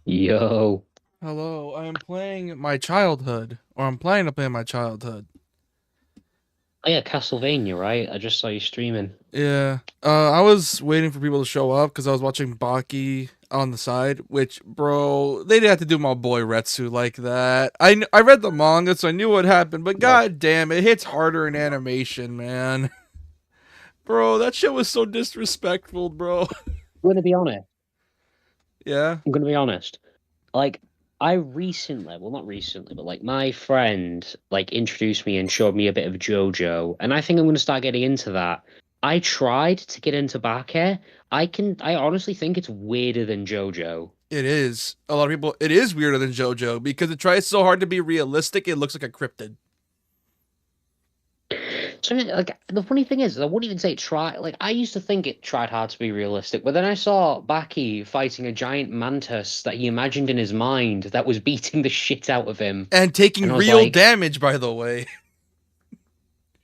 Yo. Hello, I am playing my childhood, or I'm planning to play my childhood. Oh yeah, Castlevania, right? I just saw you streaming. Yeah, I was waiting for people to show up because I was watching Baki on the side. Which, bro, they didn't have to do my boy Retsu like that. I read the manga, so I knew what happened. But Like, god damn, it hits harder in animation, man. Bro, that shit was so disrespectful, bro. I'm gonna be honest. Yeah. I'm gonna be honest. Like, I recently, well, not recently, but like my friend introduced me and showed me a bit of JoJo, and I think I'm gonna start getting into that. I tried to get into Bake. I honestly think it's weirder than JoJo. It is. A lot of people. It is weirder than JoJo because it tries so hard to be realistic. It looks like a cryptid. So like the funny thing is, I wouldn't even say it tried. Like I used to think it tried hard to be realistic, but then I saw Baki fighting a giant mantis that he imagined in his mind that was beating the shit out of him, And and taking I was real like, damage, by the way.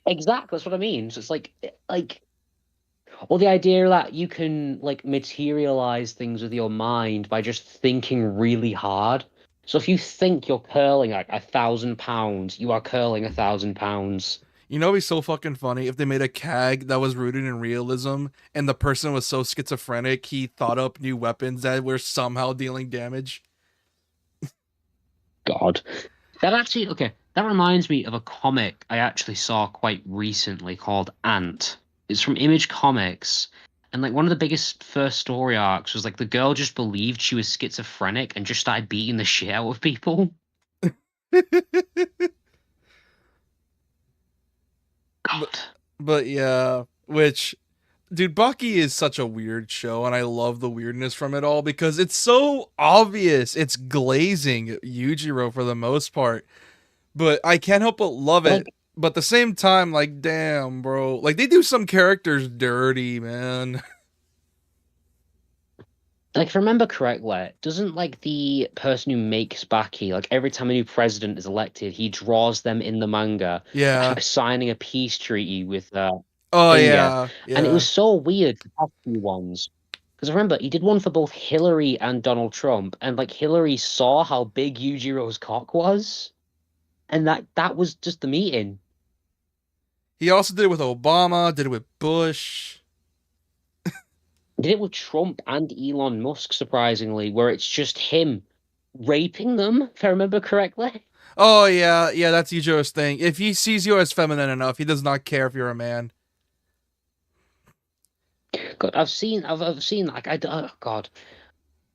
exactly, that's what I mean. So it's or the idea that you can like materialize things with your mind by just thinking really hard. So if you think you're curling like 1,000 pounds, you are curling 1,000 pounds. You know, it'd be so fucking funny if they made a CAG that was rooted in realism, and the person was so schizophrenic he thought up new weapons that were somehow dealing damage. God. That actually, okay, that reminds me of a comic I actually saw quite recently called Ant. It's from Image Comics. And like one of the biggest first story arcs was like the girl just believed she was schizophrenic and just started beating the shit out of people. but, God. but yeah, which, dude, Baki is such a weird show, and I love the weirdness from it all because it's so obvious. It's glazing Yujiro for the most part, but I can't help but love it. Like But at the same time, like, damn, bro, like they do some characters dirty, man. like if I remember correctly, doesn't like the person who makes Baki, like every time a new president is elected, he draws them in the manga, Yeah. signing a peace treaty with Oh India. yeah, And it was yeah. so weird the past few ones. Because I remember he did one for both Hillary and Donald Trump, and like Hillary saw how big Yujiro's cock was, and that was just the meeting. He also did it with Obama, did it with Bush. He did it with Trump and Elon Musk, surprisingly, where it's just him raping them, if I remember correctly. Oh yeah, yeah, that's Ichiro's thing. If he sees you as feminine enough, he does not care if you're a man. God, I've seen like oh God.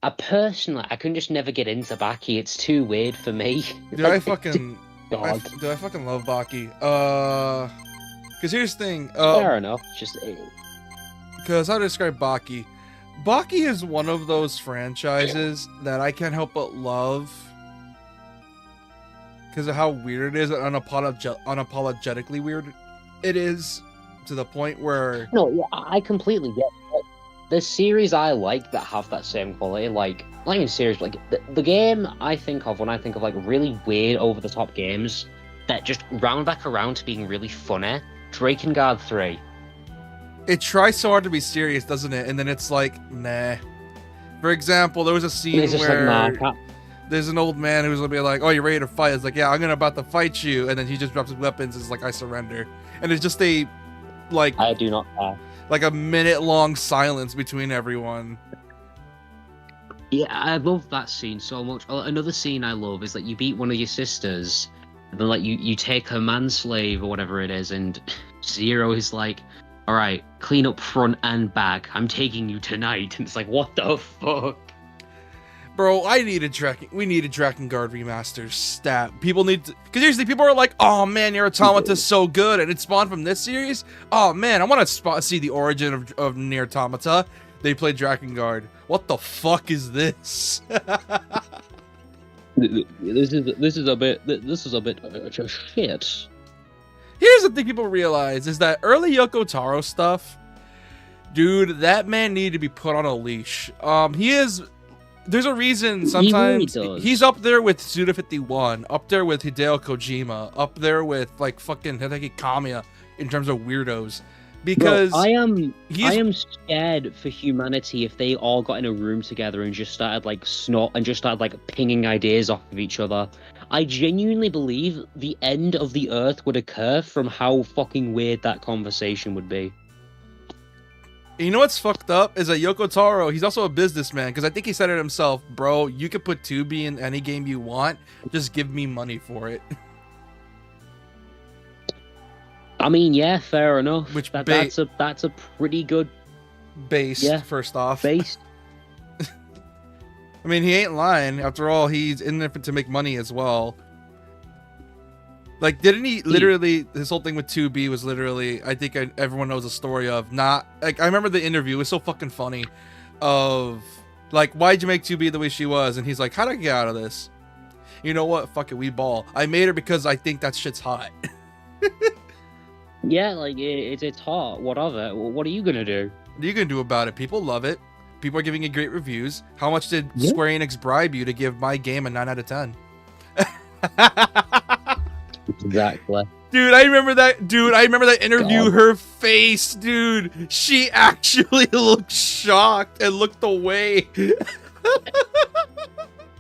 I personally I can just never get into Baki. It's too weird for me. Dude, Like, God, I fucking love Baki. Cause here's the thing. fair enough. Just Cause how to describe Baki? Baki is one of those franchises that I can't help but love because of how weird it is and unapologetically weird it is to the point where no, yeah, I completely get it. The series I like that have that same quality, like not even series, like the game I think of when I think of like really weird, over the top games that just round back around to being really funny. Drakengard 3. it tries so hard to be serious, doesn't it? And then it's like, nah. For example, there was a And scene it's just like, nah, I where can't. there's an old man who's gonna be like, "Oh, you ready to fight?" It's like, "Yeah, I'm gonna about to fight you," and then he just drops his weapons. It's like, "I surrender," and it's just a like I do not care. like a minute long silence between everyone. Yeah, I love that scene so much. Another scene I love is that you beat one of your sisters, and then like you take her manslave or whatever it is, and Zero is like, "All right, clean up front and back. I'm taking you tonight." And it's like, what the fuck? Bro, we need a Drakengard remaster stat. People need to, because usually people are like, "Oh man, your Automata's so good," and it spawned from this series. Oh man, I want to see the origin of Nier Automata. They play Drakengard. What the fuck is this? This is a bit shit. Here's the thing people realize is that early Yoko Taro stuff, dude, that man needed to be put on a leash. He is. There's a reason He really sometimes he's does. up there with Suda51, up there with Hideo Kojima, up there with like fucking Hideki Kamiya in terms of weirdos. because I am he's scared for humanity if they all got in a room together and just started like pinging ideas off of each other. I genuinely believe the end of the Earth would occur from how fucking weird that conversation would be. You know what's fucked up is that Yoko Taro, he's also a businessman, because I think he said it himself, bro, you could put 2B in any game you want, just give me money for it. I mean, yeah, fair enough. Which that's a pretty good base, first off. base. I mean, he ain't lying. After all, he's in there to make money as well. Like, didn't he literally, his whole thing with 2B was literally, I think everyone knows the story of not, like, I remember the interview, it was so fucking funny, of, like, why'd you make 2B the way she was? And he's like, how'd I get out of this? You know what? Fuck it, we ball. I made her because I think that shit's hot. Yeah, like, it's hot, what of it? What are you gonna do? What are you gonna do about it? People love it. People are giving it great reviews. How much did Square Enix bribe you to give my game a 9 out of 10? Exactly. Dude, I remember that. Dude, I remember that interview. God. Her face, dude. She actually looked shocked and looked away.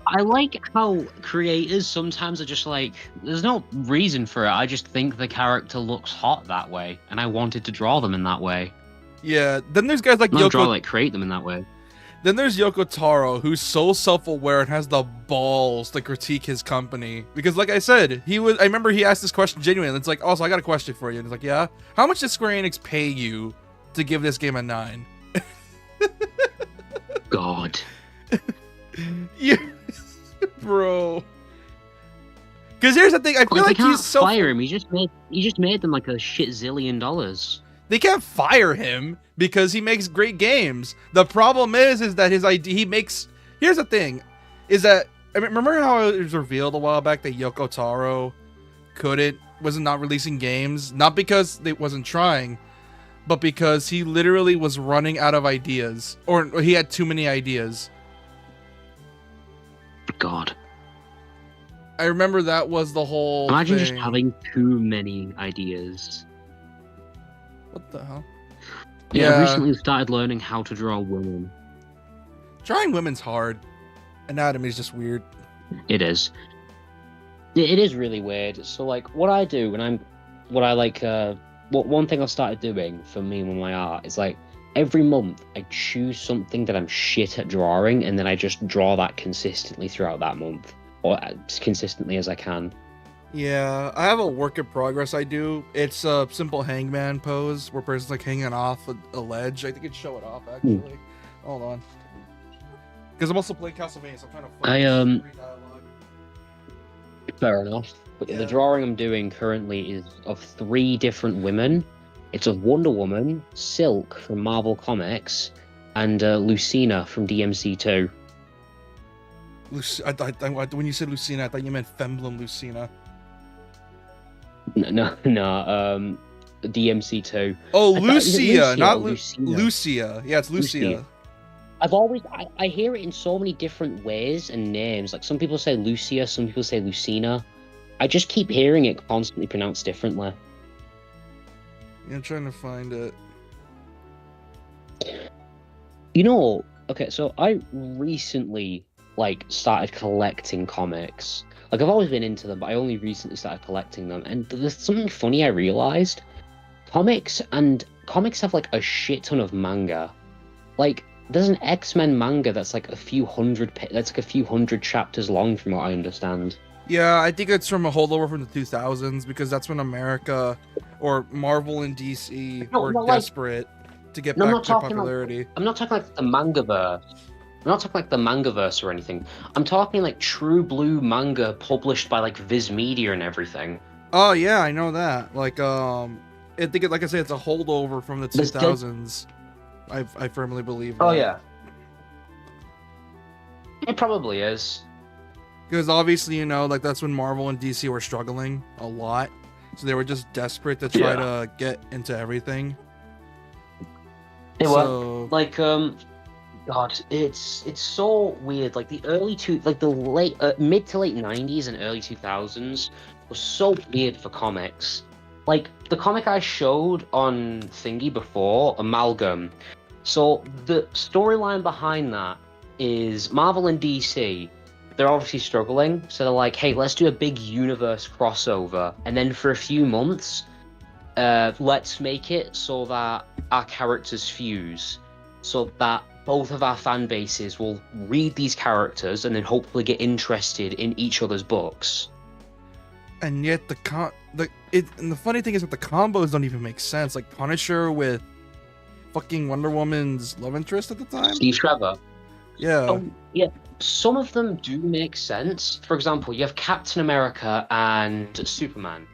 I like how creators sometimes are just like, there's no reason for it. I just think the character looks hot that way, and I wanted to draw them in that way. Yeah. Then there's guys like Yoko. Create them in that way. Then there's Yoko Taro, who's so self-aware and has the balls to critique his company. Because, like I said, I remember he asked this question genuinely. It's like, also, I got a question for you. And he's like, yeah? How much did Square Enix pay you to give this game a 9? God. Yeah. Bro. Because here's the thing, I feel like he's so... fire him. He just made them like a shit zillion dollars. They can't fire him because he makes great games. The problem is that his idea, he makes... Here's the thing, is that... I mean, remember how it was revealed a while back that Yoko Taro wasn't not releasing games? Not because they wasn't trying, but because he literally was running out of ideas. Or he had too many ideas. God. I remember that was the whole Imagine thing. just having too many ideas. What the hell? Yeah, I recently started learning how to draw women. Drawing women's hard. Anatomy's just weird. It is. It is really weird. So, like, what I do when one thing I started doing for me with my art is, like, every month I choose something that I'm shit at drawing, and then I just draw that consistently throughout that month. Or as consistently as I can. Yeah, I have a work in progress I do. It's a simple hangman pose where a person's like hanging off a ledge. I think it'd show it off actually. Hold on. Because I'm also playing Castlebania, so I'm kind of Fair enough. But the drawing I'm doing currently is of 3 different women. It's of Wonder Woman, Silk from Marvel Comics, and Lucina from DMC2. When you said Lucina, I thought you meant Femblem Lucina. No, DMC2. Oh, Lucia, not Lucina? Lucia. Yeah, it's Lucia. I hear it in so many different ways and names. Like, some people say Lucia, some people say Lucina. I just keep hearing it constantly pronounced differently. Yeah, I'm trying to find it. You know, okay, so I recently, like, started collecting comics. Like, I've always been into them, but I only recently started collecting them. And there's something funny I realized. Comics have, like, a shit ton of manga. Like, there's an X-Men manga that's like a few hundred chapters long, from what I understand. Yeah, I think it's from a holdover from the 2000s, because that's when America or Marvel and DC were desperate to get back to popularity. I'm not talking like the mangaverse. I'm not talking like the mangaverse or anything. I'm talking like true blue manga published by like Viz Media and everything. Oh yeah, I know that. Like I think like I say, it's a holdover from the 2000s. I firmly believe that. Oh yeah. It probably is. Because obviously, you know, like that's when Marvel and DC were struggling a lot. So they were just desperate to try to get into everything. They were like God, it's so weird. Like the mid to late 90s and early 2000s was so weird for comics. like the comic I showed on Thingy before, Amalgam. So the storyline behind that is Marvel and DC. They're obviously struggling, so they're like, "Hey, let's do a big universe crossover, and then for a few months, let's make it so that our characters fuse, so that both of our fan bases will read these characters and then hopefully get interested in each other's books." And yet and the funny thing is that the combos don't even make sense. Like Punisher with fucking Wonder Woman's love interest at the time. Steve Trevor. Yeah. Yeah, some of them do make sense. For example, you have Captain America and Superman,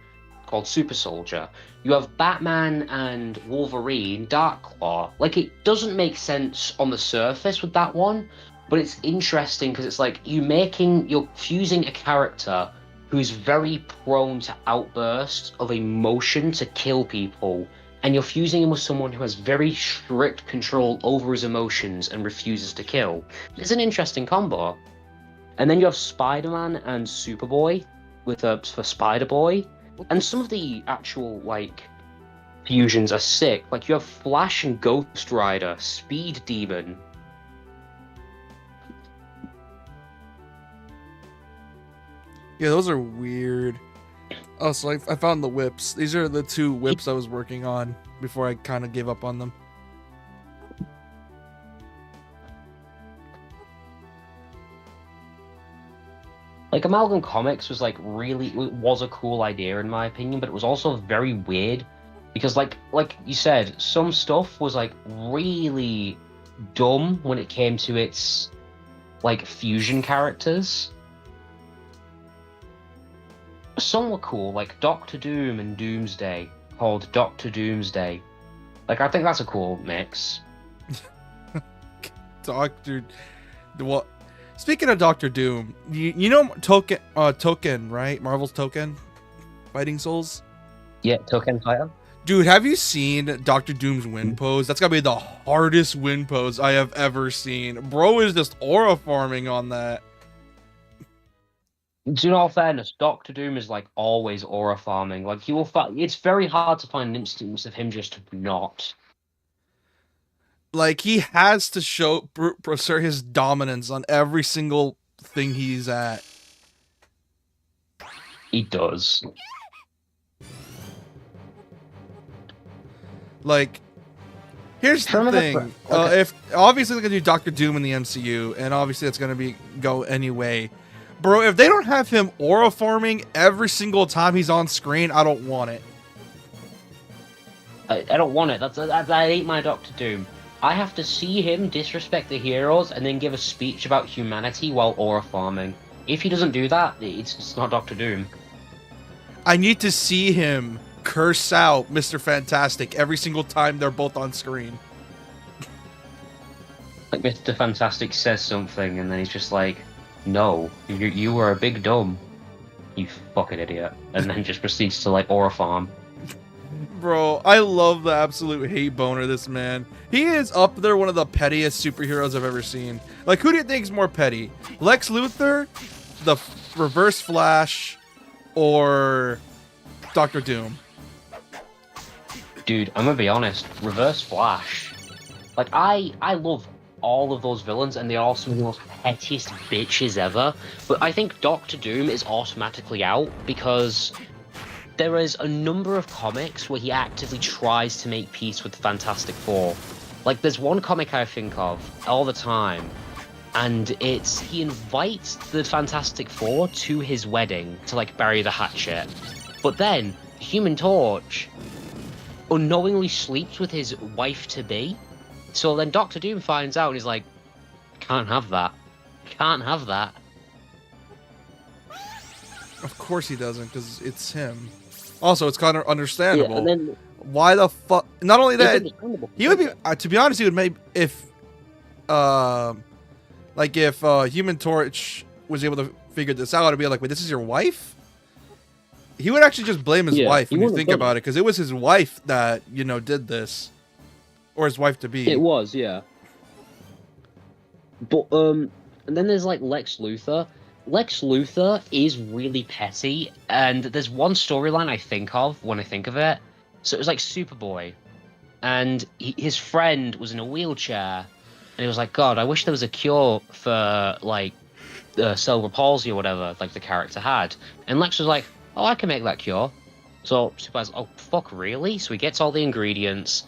called Super Soldier. You have Batman and Wolverine, Darkclaw. Like, it doesn't make sense on the surface with that one, but it's interesting because it's like you're fusing a character who's very prone to outbursts of emotion to kill people, and you're fusing him with someone who has very strict control over his emotions and refuses to kill. It's an interesting combo. And then you have Spider-Man and Superboy for Spider-Boy. And some of the actual, like, fusions are sick. Like, you have Flash and Ghost Rider, Speed Demon. Yeah, those are weird. Oh, so I found the whips. These are the 2 whips I was working on before I kind of gave up on them. Like, Amalgam Comics was, like, was a cool idea, in my opinion, but it was also very weird. Because, like you said, some stuff was, like, really dumb when it came to its, like, fusion characters. Some were cool, like Doctor Doom and Doomsday, called Doctor Doomsday. Like, I think that's a cool mix. What? Speaking of Doctor Doom, you know Token, right? Marvel's Token, Fighting Souls. Yeah, Token Fighter. Dude, have you seen Doctor Doom's win pose? That's gotta be the hardest win pose I have ever seen. Bro is just aura farming on that. In all fairness, Doctor Doom is like always aura farming. Like, he will it's very hard to find an instance of him just not. Like, he has to assert his dominance on every single thing he's at. He does. Like, here's the thing. Okay. If obviously they're gonna do Doctor Doom in the MCU, and obviously it's gonna go anyway. Bro, if they don't have him aura farming every single time he's on screen, I don't want it. I don't want it. That ain't my Doctor Doom. I have to see him disrespect the heroes and then give a speech about humanity while aura farming. If he doesn't do that, it's not Doctor Doom. I need to see him curse out Mr. Fantastic every single time they're both on screen. Like, Mr. Fantastic says something and then he's just like, "No, you were a big dumb, you fucking idiot," and then just proceeds to, like, aura farm. Bro, I love the absolute hate boner this man. He is up there one of the pettiest superheroes I've ever seen. Like, who do you think is more petty? Lex Luthor, the Reverse Flash, or Doctor Doom? Dude, I'm gonna be honest, Reverse Flash. Like, I love all of those villains, and they're all some of the most pettiest bitches ever. But I think Doctor Doom is automatically out because there is a number of comics where he actively tries to make peace with the Fantastic Four. Like, there's one comic I think of all the time, and he invites the Fantastic Four to his wedding to, like, bury the hatchet. But then Human Torch unknowingly sleeps with his wife-to-be. So then Doctor Doom finds out and he's like, "Can't have that. Can't have that." Of course he doesn't, because it's him. Also, it's kind of understandable. Yeah, and then, why the fuck? Not only that, he would be. To be honest, he would maybe if Human Torch was able to figure this out, it'd be like, "Wait, this is your wife?" He would actually just blame his wife when you think about it, because it was his wife that did this, or his wife to be. It was, yeah. But and then there's like Lex Luthor. Lex Luthor is really petty, and there's one storyline I think of when I think of it. So it was like Superboy, and his friend was in a wheelchair, and he was like, "God, I wish there was a cure for like cerebral palsy or whatever, like the character had." And Lex was like, "Oh, I can make that cure." So Superboy's, "Oh fuck, really?" So he gets all the ingredients.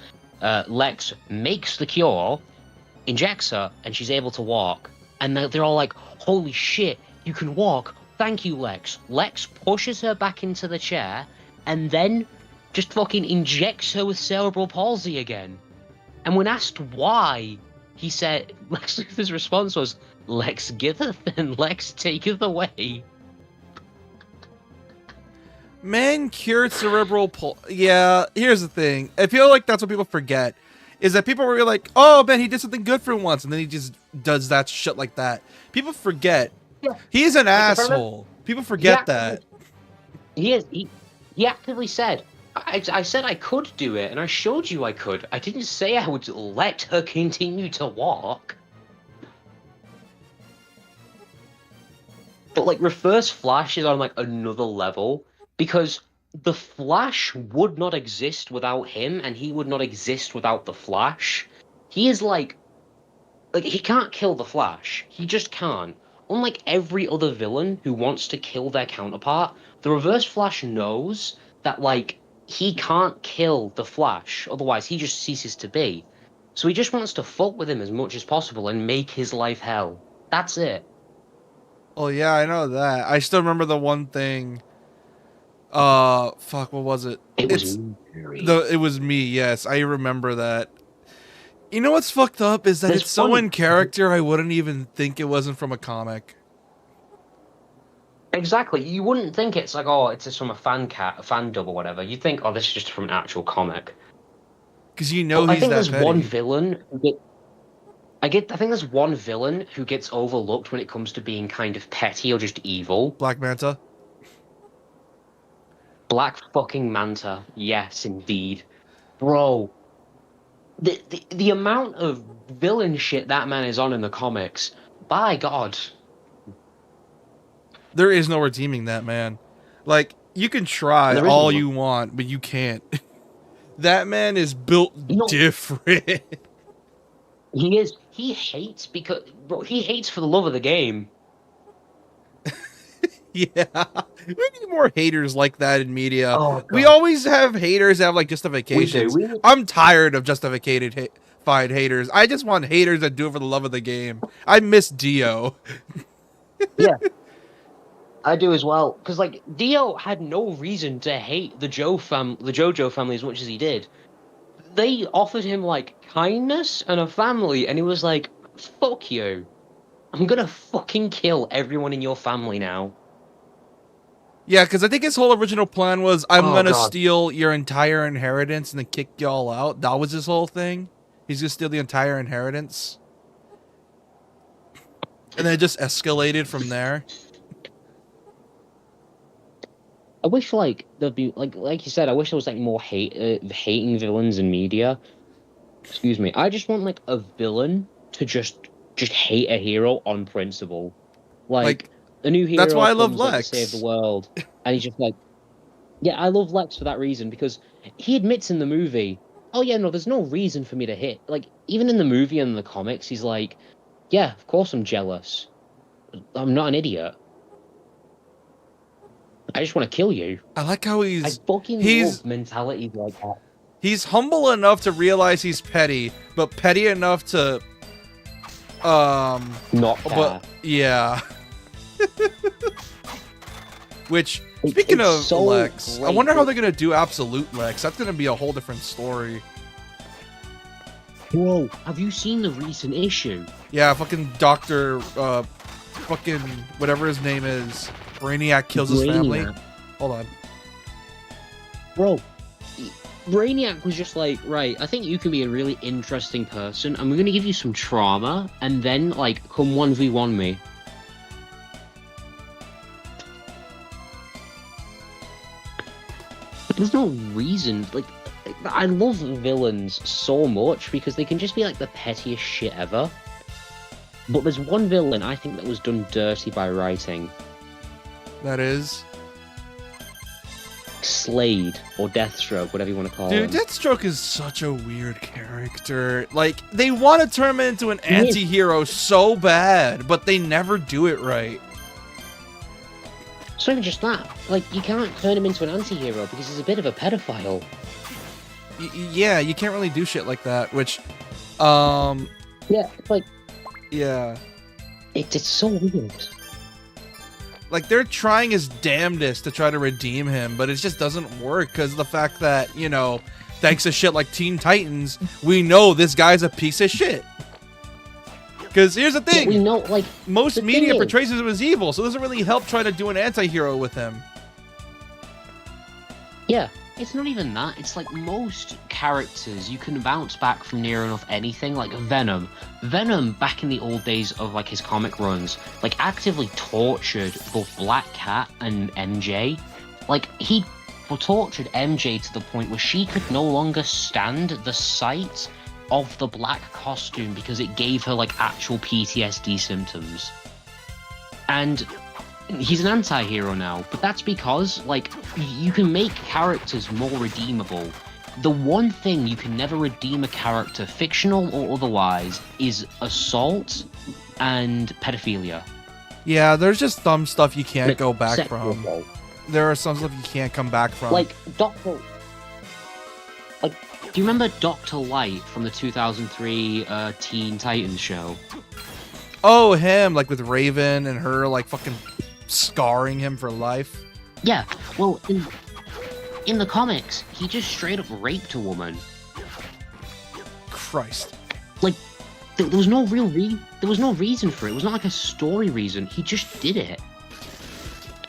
Lex makes the cure, injects her, and she's able to walk. And they're all like, "Holy shit, you can walk. Thank you, Lex." Lex pushes her back into the chair and then just fucking injects her with cerebral palsy again. And when asked why, he said, Lex Luthor's response was, "Lex giveth and Lex taketh away." Man cured cerebral Yeah, here's the thing. I feel like that's what people forget. Is that people were like, "Oh man, he did something good for once," and then he just does that shit like that. People forget. Yeah. He's an Like, asshole. People forget that. He actively said, I said I could do it, and I showed you I could. I didn't say I would let her continue to walk." But like Reverse Flash is on like another level because the Flash would not exist without him, and he would not exist without the Flash. He is like he can't kill the Flash. He just can't. Unlike every other villain who wants to kill their counterpart, the Reverse Flash knows that like he can't kill the Flash, otherwise he just ceases to be. So he just wants to fuck with him as much as possible and make his life hell. That's it. Oh yeah, I know that. I still remember the one thing. Fuck, what was it? It was It was me. Yes, I remember that. You know what's fucked up is that There's it's so one- in character. I wouldn't even think it wasn't from a comic. Exactly. You wouldn't think it's like, oh, it's just from a fan dub or whatever. You think, oh, this is just from an actual comic. Because you know But I he's think that there's petty. one villain who I think there's one villain who gets overlooked when it comes to being kind of petty or just evil. Black Manta. Black fucking Manta. Yes, indeed. Bro, the amount of villain shit that man is on in the comics, by God. There is no redeeming that man. Like, you can try There is all no- you want, but you can't. That man is built different. He is. He hates because, bro, he hates for the love of the game. Yeah. We need more haters like that in media. Oh, We God. always have haters that have like justifications. We do. I'm tired of justified haters. I just want haters that do it for the love of the game. I miss Dio. Yeah. I do as well, because like Dio had no reason to hate the JoJo family as much as he did. They offered him like kindness and a family, and he was like, "Fuck you! I'm gonna fucking kill everyone in your family now." Yeah, because I think his whole original plan was, I'm Oh, gonna God. steal your entire inheritance and then kick y'all out. That was his whole thing. He's gonna steal the entire inheritance. And then it just escalated from there. I wish like there'd be like you said. I wish there was like more hating villains in media. Excuse me. I just want like a villain to just hate a hero on principle. Like a new hero. That's why I love comes, like, to Lex. save the world, and he's just like, yeah, I love Lex for that reason because he admits in the movie, oh yeah, no, there's no reason for me to hit. Like even in the movie and the comics, he's like, yeah, of course I'm jealous. I'm not an idiot. I just want to kill you. I like how I fucking love mentalities like that. He's humble enough to realize he's petty, but petty enough to Not care. but yeah. Which, speaking it's of so Lex, I great wonder how that- they're gonna do Absolute Lex. That's gonna be a whole different story. Whoa, have you seen the recent issue? Yeah, fucking Doctor, fucking whatever his name is, Brainiac kills his family. Brainiac. Hold on. Bro, Brainiac was just like, right, I think you can be a really interesting person, and we're gonna give you some trauma, and then, like, come 1v1 me. There's no reason, like, I love villains so much because they can just be, like, the pettiest shit ever. But there's one villain I think that was done dirty by writing. That is Slade, or Deathstroke, whatever you want to call Dude, him. Deathstroke is such a weird character. Like, they want to turn him into an anti-hero so bad, but they never do it right. It's not even just that. Like, you can't turn him into an anti-hero because he's a bit of a pedophile. Yeah, you can't really do shit like that, which, Yeah, it's like... yeah. It's so weird. Like, they're trying his damnedest to try to redeem him, but it just doesn't work because of the fact that, you know, thanks to shit like Teen Titans, we know this guy's a piece of shit. Because here's the thing, we know, like, most media portrays him as evil, so it doesn't really help trying to do an anti-hero with him. Yeah, it's not even that. It's like most characters, you can bounce back from near enough anything. Like Venom. Venom, back in the old days of like his comic runs, like actively tortured both Black Cat and MJ. Like he tortured MJ to the point where she could no longer stand the sight of the black costume because it gave her like actual PTSD symptoms. And he's an anti-hero now, but that's because, like, you can make characters more redeemable. The one thing you can never redeem a character, fictional or otherwise, is assault and pedophilia. Yeah, there's just some stuff you can't go back from. There are some stuff you can't come back from. Like, do you remember Dr. Light from the 2003 Teen Titans show? Oh, him, like with Raven and her, like, fucking scarring him for life. Yeah, well, in the comics, he just straight up raped a woman. Christ. Like, there was no reason for it. It was not like a story reason. He just did it.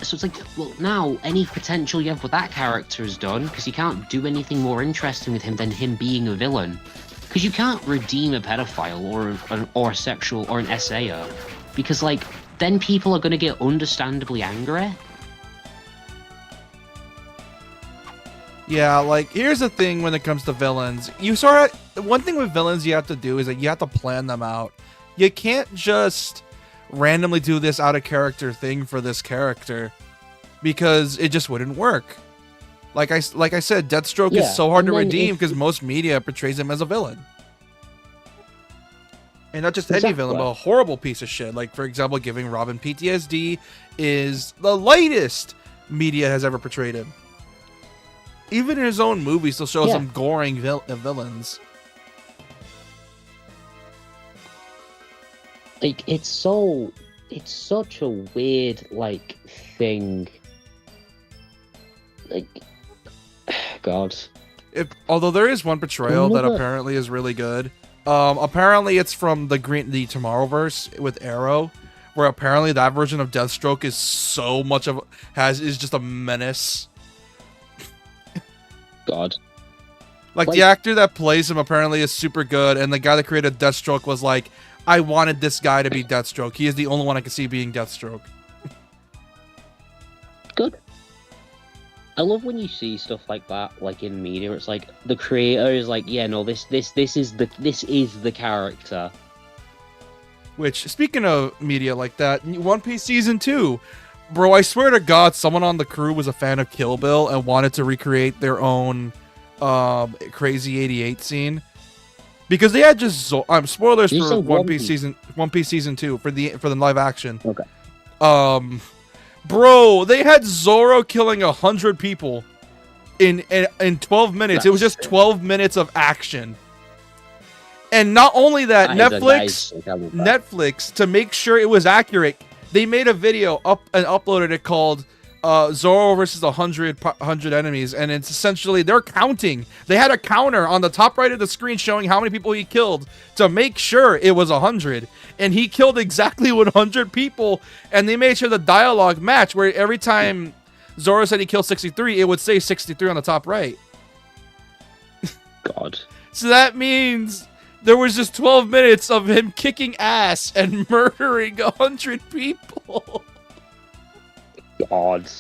So it's like, well, now any potential you have with that character is done, because you can't do anything more interesting with him than him being a villain. Because you can't redeem a pedophile or a sexual or an SAer, because like then people are going to get understandably angry. Yeah, like here's the thing when it comes to villains. One thing with villains you have to do is that you have to plan them out. You can't just randomly do this out of character thing for this character because it just wouldn't work. Like I said, Deathstroke is so hard to redeem because most media portrays him as a villain. And not just any villain, but a horrible piece of shit. Like, for example, giving Robin PTSD is the lightest media has ever portrayed him. Even in his own movies, still shows some goring villains. Like, it's such a weird, like, thing. Like, God. Although there is one portrayal that apparently is really good. Apparently it's from the Tomorrowverse with Arrow, where apparently that version of Deathstroke is so much is just a menace. God. Like the actor that plays him apparently is super good, and the guy that created Deathstroke was like, I wanted this guy to be Deathstroke. He is the only one I can see being Deathstroke. Good. I love when you see stuff like that, like in media. It's like the creator is like, yeah, no, this is the character. Which, speaking of media like that, One Piece season 2, bro, I swear to God, someone on the crew was a fan of Kill Bill and wanted to recreate their own Crazy 88 scene. Because they had just spoilers for One Piece season 2 for the live action. Okay. Bro, they had Zoro killing 100 people in 12 minutes. It was just 12 minutes of action. And not only that, Netflix, to make sure it was accurate, they made a video and uploaded it called Zoro versus 100 enemies, and it's essentially they're counting. They had a counter on the top right of the screen showing how many people he killed to make sure it was 100, and he killed exactly 100 people. And they made sure the dialogue matched, where every time Zoro said he killed 63, it would say 63 on the top right. God. So that means there was just 12 minutes of him kicking ass and murdering 100 people. God.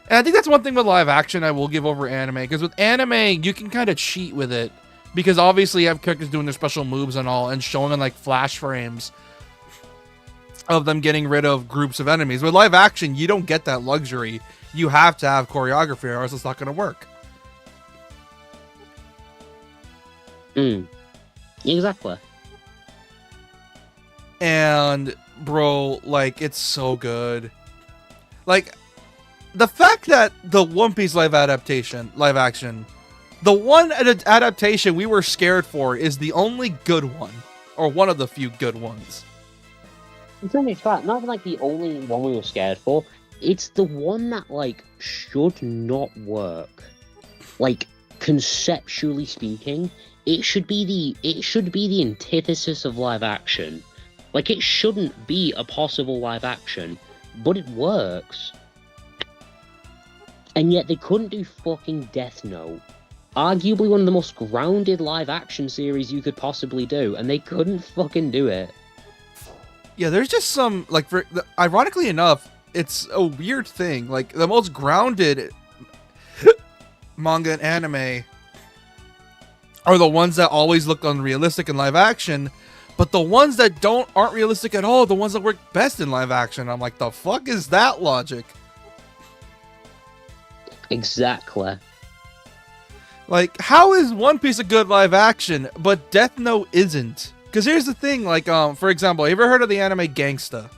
And I think that's one thing with live action I will give over anime, because with anime you can kind of cheat with it, because obviously you have characters doing their special moves and all and showing in like flash frames. of them getting rid of groups of enemies. With live action, you don't get that luxury. You have to have choreography, or else it's not going to work. Exactly. And bro, like, it's so good. Like, the fact that the One Piece live action, the one adaptation we were scared for is the only good one, or one of the few good ones. It's only fact, not even like the only one we were scared for. It's the one that like should not work. Like, conceptually speaking, it should be the antithesis of live action. Like, it shouldn't be a possible live action, but it works. And yet they couldn't do fucking Death Note. Arguably one of the most grounded live action series you could possibly do, and they couldn't fucking do it. Yeah, there's just some, like, ironically enough, it's a weird thing. Like, the most grounded manga and anime are the ones that always look unrealistic in live action, but the ones that aren't realistic at all are the ones that work best in live action. I'm like, the fuck is that logic? Exactly. Like, how is One Piece a good live action, but Death Note isn't? Because here's the thing, like, for example, you ever heard of the anime Gangsta?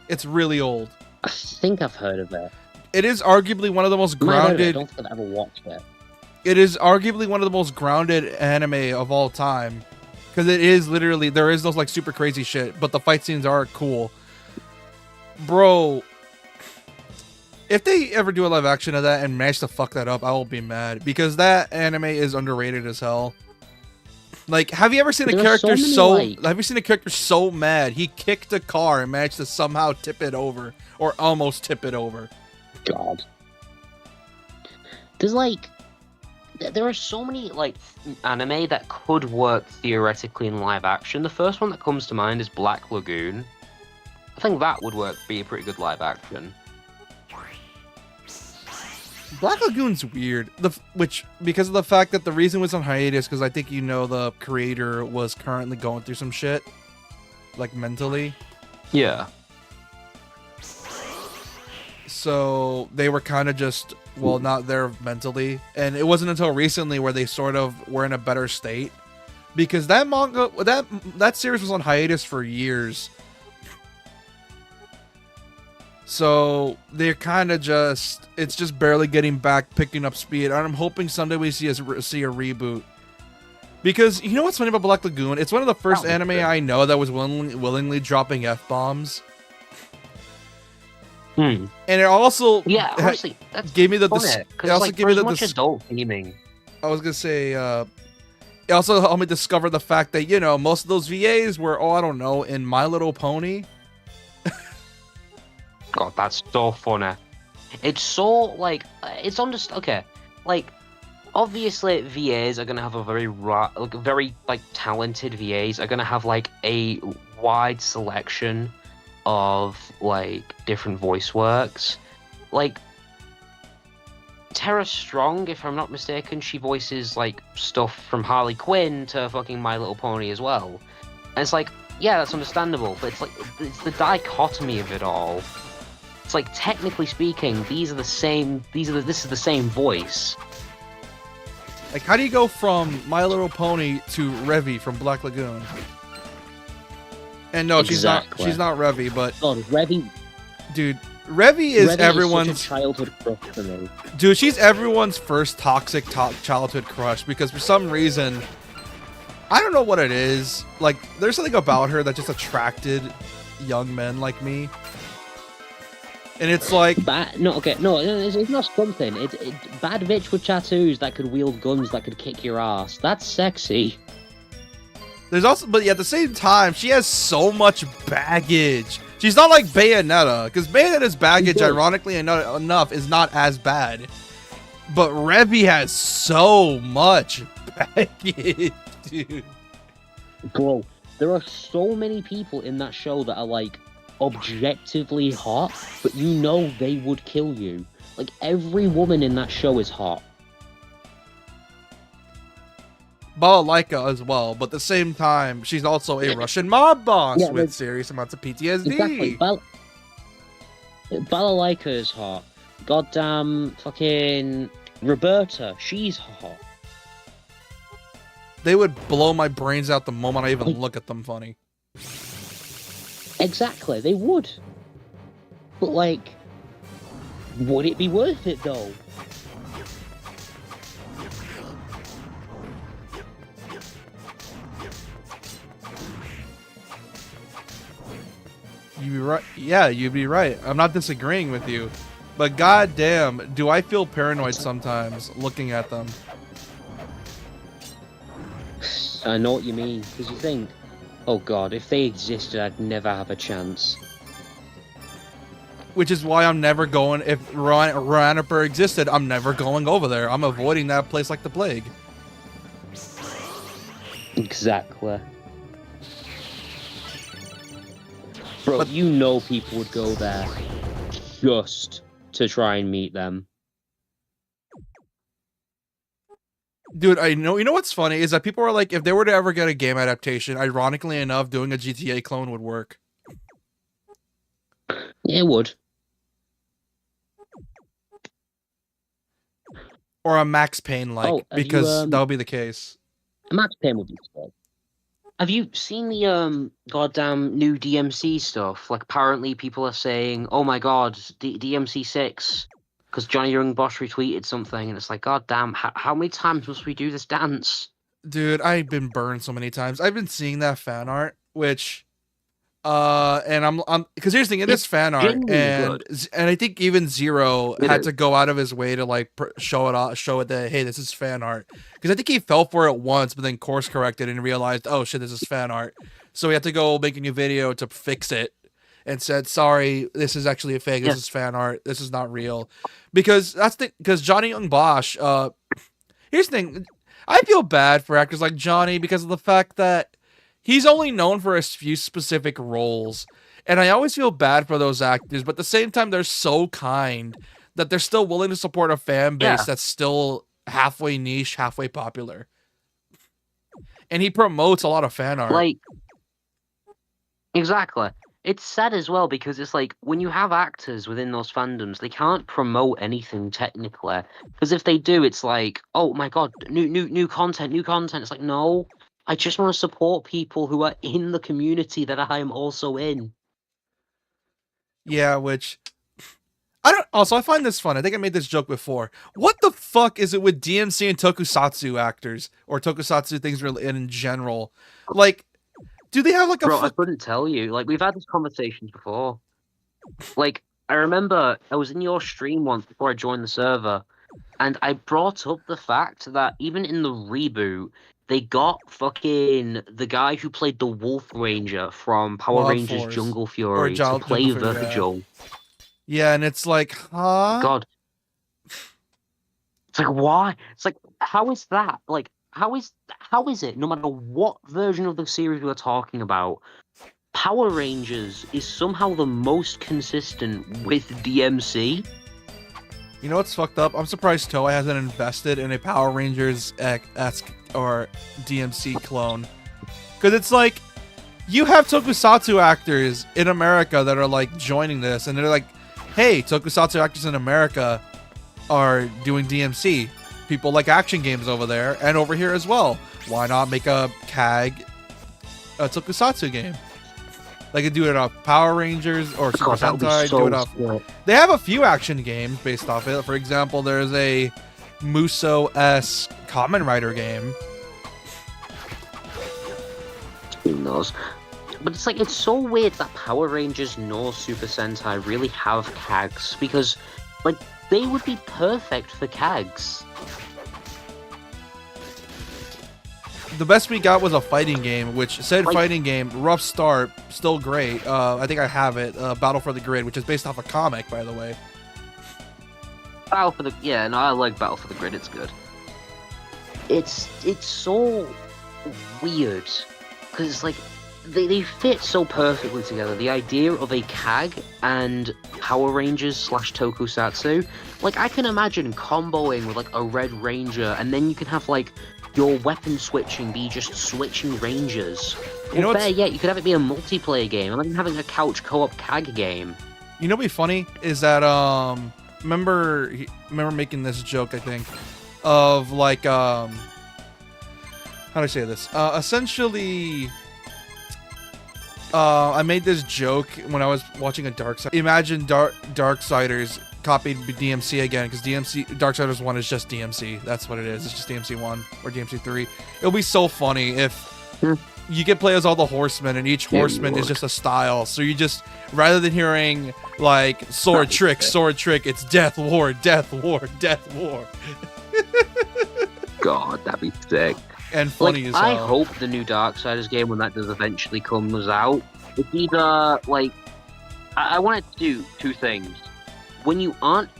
It's really old. I think I've heard of it. It is arguably one of the most grounded... I don't think I've ever watched it. It is arguably one of the most grounded anime of all time. Because it is literally... There is those, like, super crazy shit, but the fight scenes are cool. Bro... If they ever do a live action of that and manage to fuck that up, I will be mad. Because that anime is underrated as hell. Like, have you ever seen a character have you seen a character so mad he kicked a car and managed to somehow tip it over, or almost tip it over? God. There's like, there are so many like anime that could work theoretically in live action. The first one that comes to mind is Black Lagoon. I think that would be a pretty good live action. Black Lagoon's weird, because of the fact that the reason it was on hiatus, because I think the creator was currently going through some shit, like mentally. Yeah. So they were kind of just, well, not there mentally, and it wasn't until recently where they sort of were in a better state, because that manga, that series was on hiatus for years. So they're kind of it's just barely getting back, picking up speed. And I'm hoping someday we see a reboot. Because you know what's funny about Black Lagoon? It's one of the first anime I know that was willingly dropping F-bombs. And it also honestly, that's gave me the it also gave me the adult theming. I was gonna say it also helped me discover the fact that most of those VAs were I don't know, in My Little Pony. God, that's so funny. It's so, like, it's okay. Like, obviously, VAs are gonna have a very talented VAs are gonna have, like, a wide selection of, like, different voice works. Like, Tara Strong, if I'm not mistaken, she voices, like, stuff from Harley Quinn to fucking My Little Pony as well. And it's like, yeah, that's understandable, but it's like, it's the dichotomy of it all. It's like, technically speaking, this is the same voice. Like, how do you go from My Little Pony to Revy from Black Lagoon? And no, exactly. she's not Revy, but God, Revy, dude, Revy is everyone's such a childhood crush for me. Dude, she's everyone's first toxic childhood crush, because for some reason, I don't know what it is. Like, there's something about her that just attracted young men like me. And it's like... it's not something. It's bad bitch with tattoos that could wield guns that could kick your ass. That's sexy. There's also... But at the same time, she has so much baggage. She's not like Bayonetta, because Bayonetta's baggage, ironically enough, is not as bad. But Revy has so much baggage, dude. Bro, there are so many people in that show that are, like, objectively hot, but they would kill you. Like, every woman in that show is hot. Balalaika as well, but at the same time, she's also a Russian mob boss Yeah, with serious amounts of PTSD. Exactly. Balalaika is hot. Goddamn fucking Roberta, she's hot. They would blow my brains out the moment I even look at them funny. Exactly, they would. But like, would it be worth it though? You'd be right. Yeah, you'd be right. I'm not disagreeing with you. But goddamn, do I feel paranoid sometimes looking at them? I know what you mean, because you think, oh god, if they existed, I'd never have a chance. Which is why I'm never going, if Ranaper existed, I'm never going over there. I'm avoiding that place like the plague. Exactly. Bro, But, you know people would go there just to try and meet them. dude, I know. You know what's funny is that people are like, if they were to ever get a game adaptation, ironically enough, doing a GTA clone would work. Yeah, it would. Or a Max Payne like, because that would be the case. Max Payne would be good. Have you seen the goddamn new DMC stuff? Like, apparently people are saying, "Oh my god, DMC 6," because Johnny Young Bosch retweeted something, and it's like, God damn, how many times must we do this dance? Dude, I've been burned so many times. I've been seeing that fan art, which, and I'm because here's the thing, it is fan art, and I think even Zero had to go out of his way to like show it that, hey, this is fan art, because I think he fell for it once, but then course corrected and realized, oh shit, this is fan art, so he had to go make a new video to fix it, and said, sorry, this is actually a fake, this is fan art, this is not real, because because Johnny Young Bosch, here's the thing, I feel bad for actors like Johnny because of the fact that he's only known for a few specific roles, and I always feel bad for those actors, but at the same time, they're so kind that they're still willing to support a fan base that's still halfway niche, halfway popular. And he promotes a lot of fan art. Like, exactly. It's sad as well because it's like when you have actors within those fandoms, they can't promote anything technically, because if they do, it's like, oh my god, new content, new content. It's like, no, I just want to support people who are in the community that I am also in. Yeah, which I find this fun. I think I made this joke before. What the fuck is it with DMC and tokusatsu actors or tokusatsu things in general? Like, do they have like a? Bro, I couldn't tell you. Like, we've had this conversation before. Like, I remember I was in your stream once before I joined the server, and I brought up the fact that even in the reboot, they got fucking the guy who played the Wolf Ranger from Power Rangers Force. Jungle Fury to play Virgil. Yeah, and it's like, huh? God. It's like, why? It's like, how is that? Like, how is it, no matter what version of the series we're talking about, Power Rangers is somehow the most consistent with DMC? You know what's fucked up? I'm surprised Toei hasn't invested in a Power Rangers-esque or DMC clone. Because it's like, you have tokusatsu actors in America that are like joining this, and they're like, hey, tokusatsu actors in America are doing DMC. People like action games over there and over here as well. Why not make a CAG tokusatsu game? They could do it off Power Rangers or Super Sentai. Do it off. They have a few action games based off it. For example, there's a Muso-esque Kamen Rider game. Who knows? But it's like, it's so weird that Power Rangers nor Super Sentai really have CAGs, because, like, they would be perfect for CAGs. The best we got was a fighting game, which said fighting game, rough start, still great. I think I have it, Battle for the Grid, which is based off a comic, by the way. I like Battle for the Grid, it's good. It's so weird, because it's like, they fit so perfectly together. The idea of a CAG and Power Rangers / Tokusatsu, like, I can imagine comboing with like a Red Ranger, and then you can have like your weapon switching be just switching ranges. You know Or what's- better yet, you could have it be a multiplayer game. Imagine having a couch co-op CAG game. You know what'd be funny is that remember making this joke, I think, of like how do I say this? Essentially, I made this joke when I was watching a Darkside. Imagine Darksiders copied DMC again, because Darksiders 1 is just DMC. That's what it is. It's just DMC 1 or DMC 3. It'll be so funny if you get play as all the horsemen, and each horseman is just a style. So you just, rather than hearing like sword trick, it's death war, death war, death war. God, that'd be sick. And funny as hell. I hope the new Darksiders game, when that does eventually comes out, it's either like I want it to do two things. When you aren't,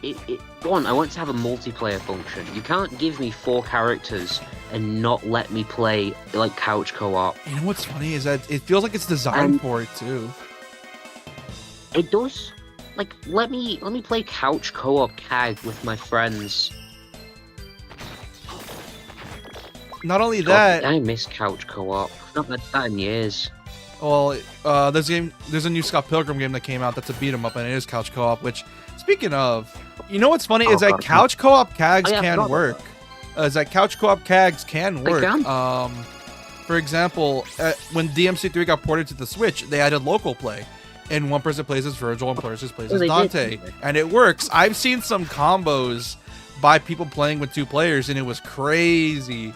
one, I want it to have a multiplayer function. You can't give me 4 characters and not let me play like couch co-op. You know what's funny is that it feels like it's designed for it too. It does. Like, let me play couch co-op CAG with my friends. Not only God, that, I miss couch co-op. Not had that in years. well, there's a new Scott Pilgrim game that came out that's a beat 'em up, and it is couch co-op. Which, speaking of, you know what's funny is that couch co-op CAGs can work. Is that couch co-op CAGs can work. For example, when DMC3 got ported to the Switch, they added local play, and one person plays as Virgil, and one person plays as Dante, and it works. I've seen some combos by people playing with 2 players, and it was crazy.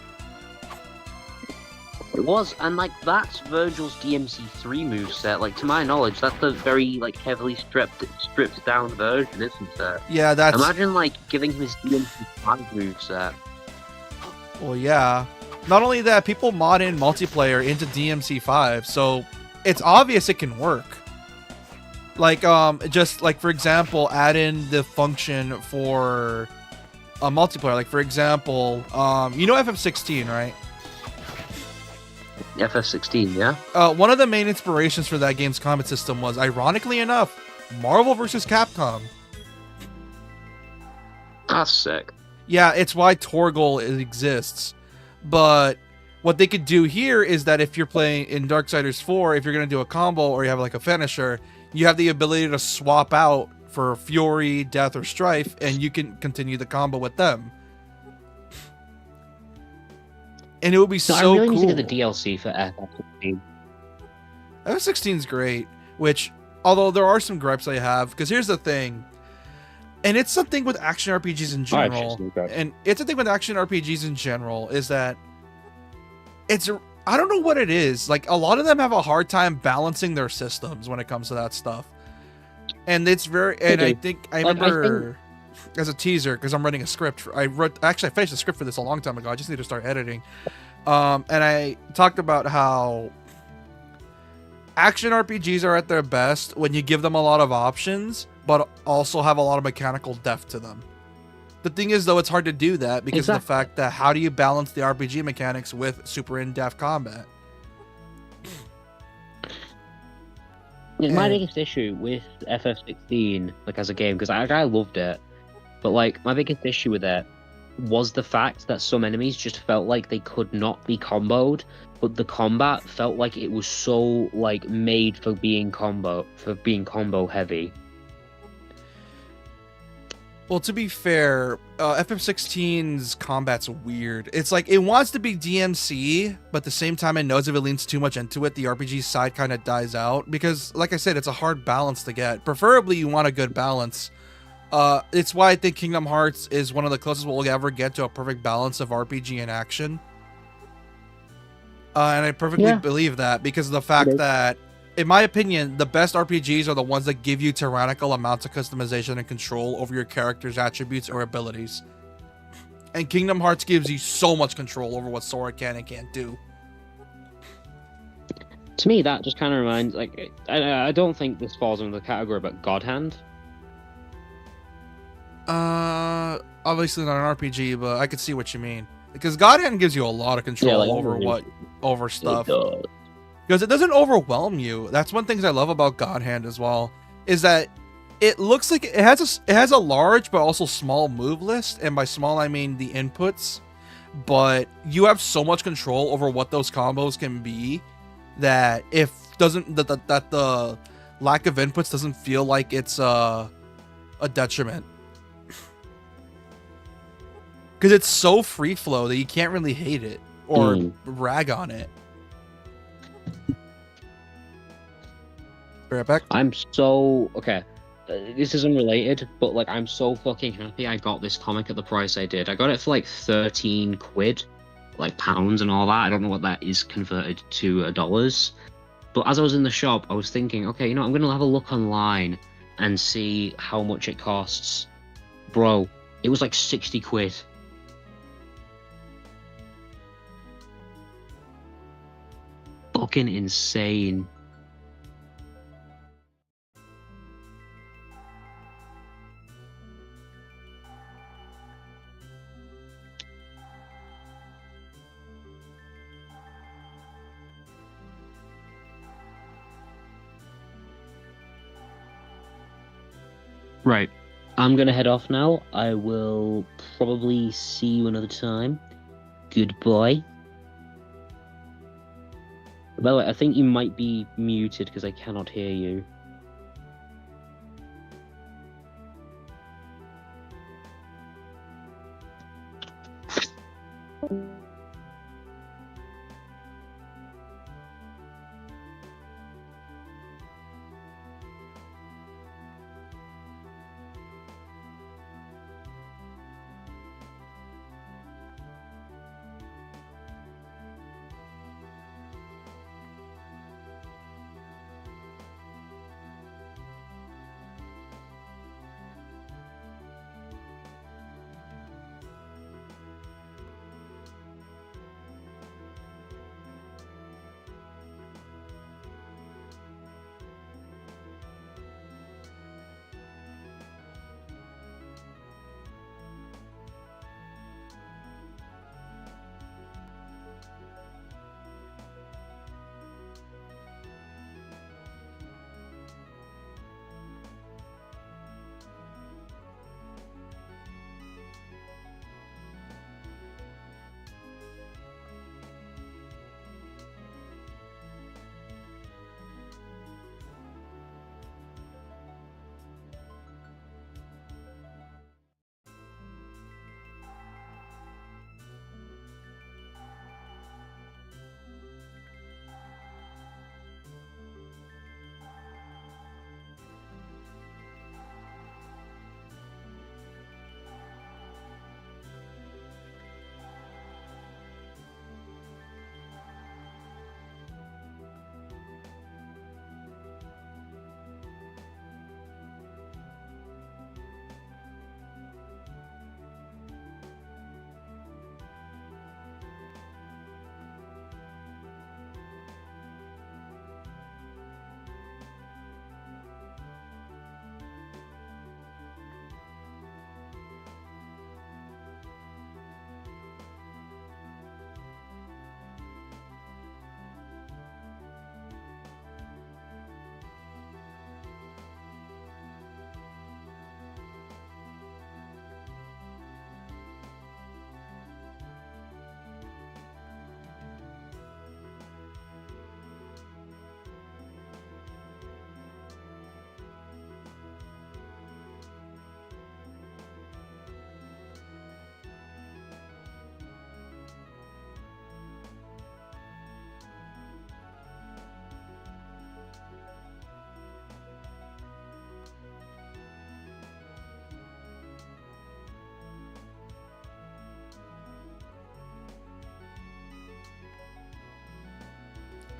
It was, and like that's Virgil's DMC3 moveset. Like, to my knowledge, that's a very like heavily stripped down version, isn't it? Yeah, that's. Imagine like giving him his DMC5 moveset. Well, yeah. Not only that, people mod in multiplayer into DMC5, so it's obvious it can work. Like, just like for example, add in the function for a multiplayer. Like for example, you know FF16, right? FF16, yeah. One of the main inspirations for that game's combat system was, ironically enough, Marvel vs. Capcom. That's sick. Yeah, it's why Torgal exists. But what they could do here is that if you're playing in Darksiders 4, if you're going to do a combo or you have like a finisher, you have the ability to swap out for Fury, Death, or Strife, and you can continue the combo with them. And it would be so I really cool. need to get the DLC for FF16. FF16 is great, which, although there are some gripes I have, because here's the thing, and it's something with action RPGs in general, is that it's, I don't know what it is, like a lot of them have a hard time balancing their systems when it comes to that stuff. And it's very, and I remember as a teaser, because I'm writing a script. I finished a script for this a long time ago. I just need to start editing. And I talked about how action RPGs are at their best when you give them a lot of options, but also have a lot of mechanical depth to them. The thing is, though, it's hard to do that because of the fact that how do you balance the RPG mechanics with super in-depth combat? Yeah, my biggest issue with FF16, like as a game, because I loved it, but like my biggest issue with it was the fact that some enemies just felt like they could not be comboed, but the combat felt like it was so like made for being combo heavy. Well, to be fair, FF16's combat's weird. It's like, it wants to be DMC, but at the same time it knows if it leans too much into it, the RPG side kind of dies out. Because, like I said, it's a hard balance to get. Preferably, you want a good balance. It's why I think Kingdom Hearts is one of the closest we'll ever get to a perfect balance of RPG and action. And I perfectly believe that, because of the fact that, in my opinion, the best RPGs are the ones that give you tyrannical amounts of customization and control over your character's attributes or abilities. And Kingdom Hearts gives you so much control over what Sora can and can't do. To me, that just kind of reminds, like, I don't think this falls under the category, but God Hand. Obviously not an RPG, but I could see what you mean. Because God Hand gives you a lot of control over stuff. Because it doesn't overwhelm you. That's one thing I love about God Hand as well, is that it looks like it has a large but also small move list, and by small I mean the inputs. but you have so much control over what those combos can be that that the lack of inputs doesn't feel like it's a detriment. Because it's so free flow that you can't really hate it or rag on it. Right back. I'm so okay. This is unrelated, but like I'm so fucking happy I got this comic at the price I did. I got it for like 13 quid, like pounds and all that. I don't know what that is converted to dollars. But as I was in the shop, I was thinking, okay, you know, I'm gonna have a look online and see how much it costs. Bro, it was like 60 quid. Fucking insane. Right. I'm gonna head off now. I will probably see you another time. Goodbye. By the way, I think you might be muted because I cannot hear you.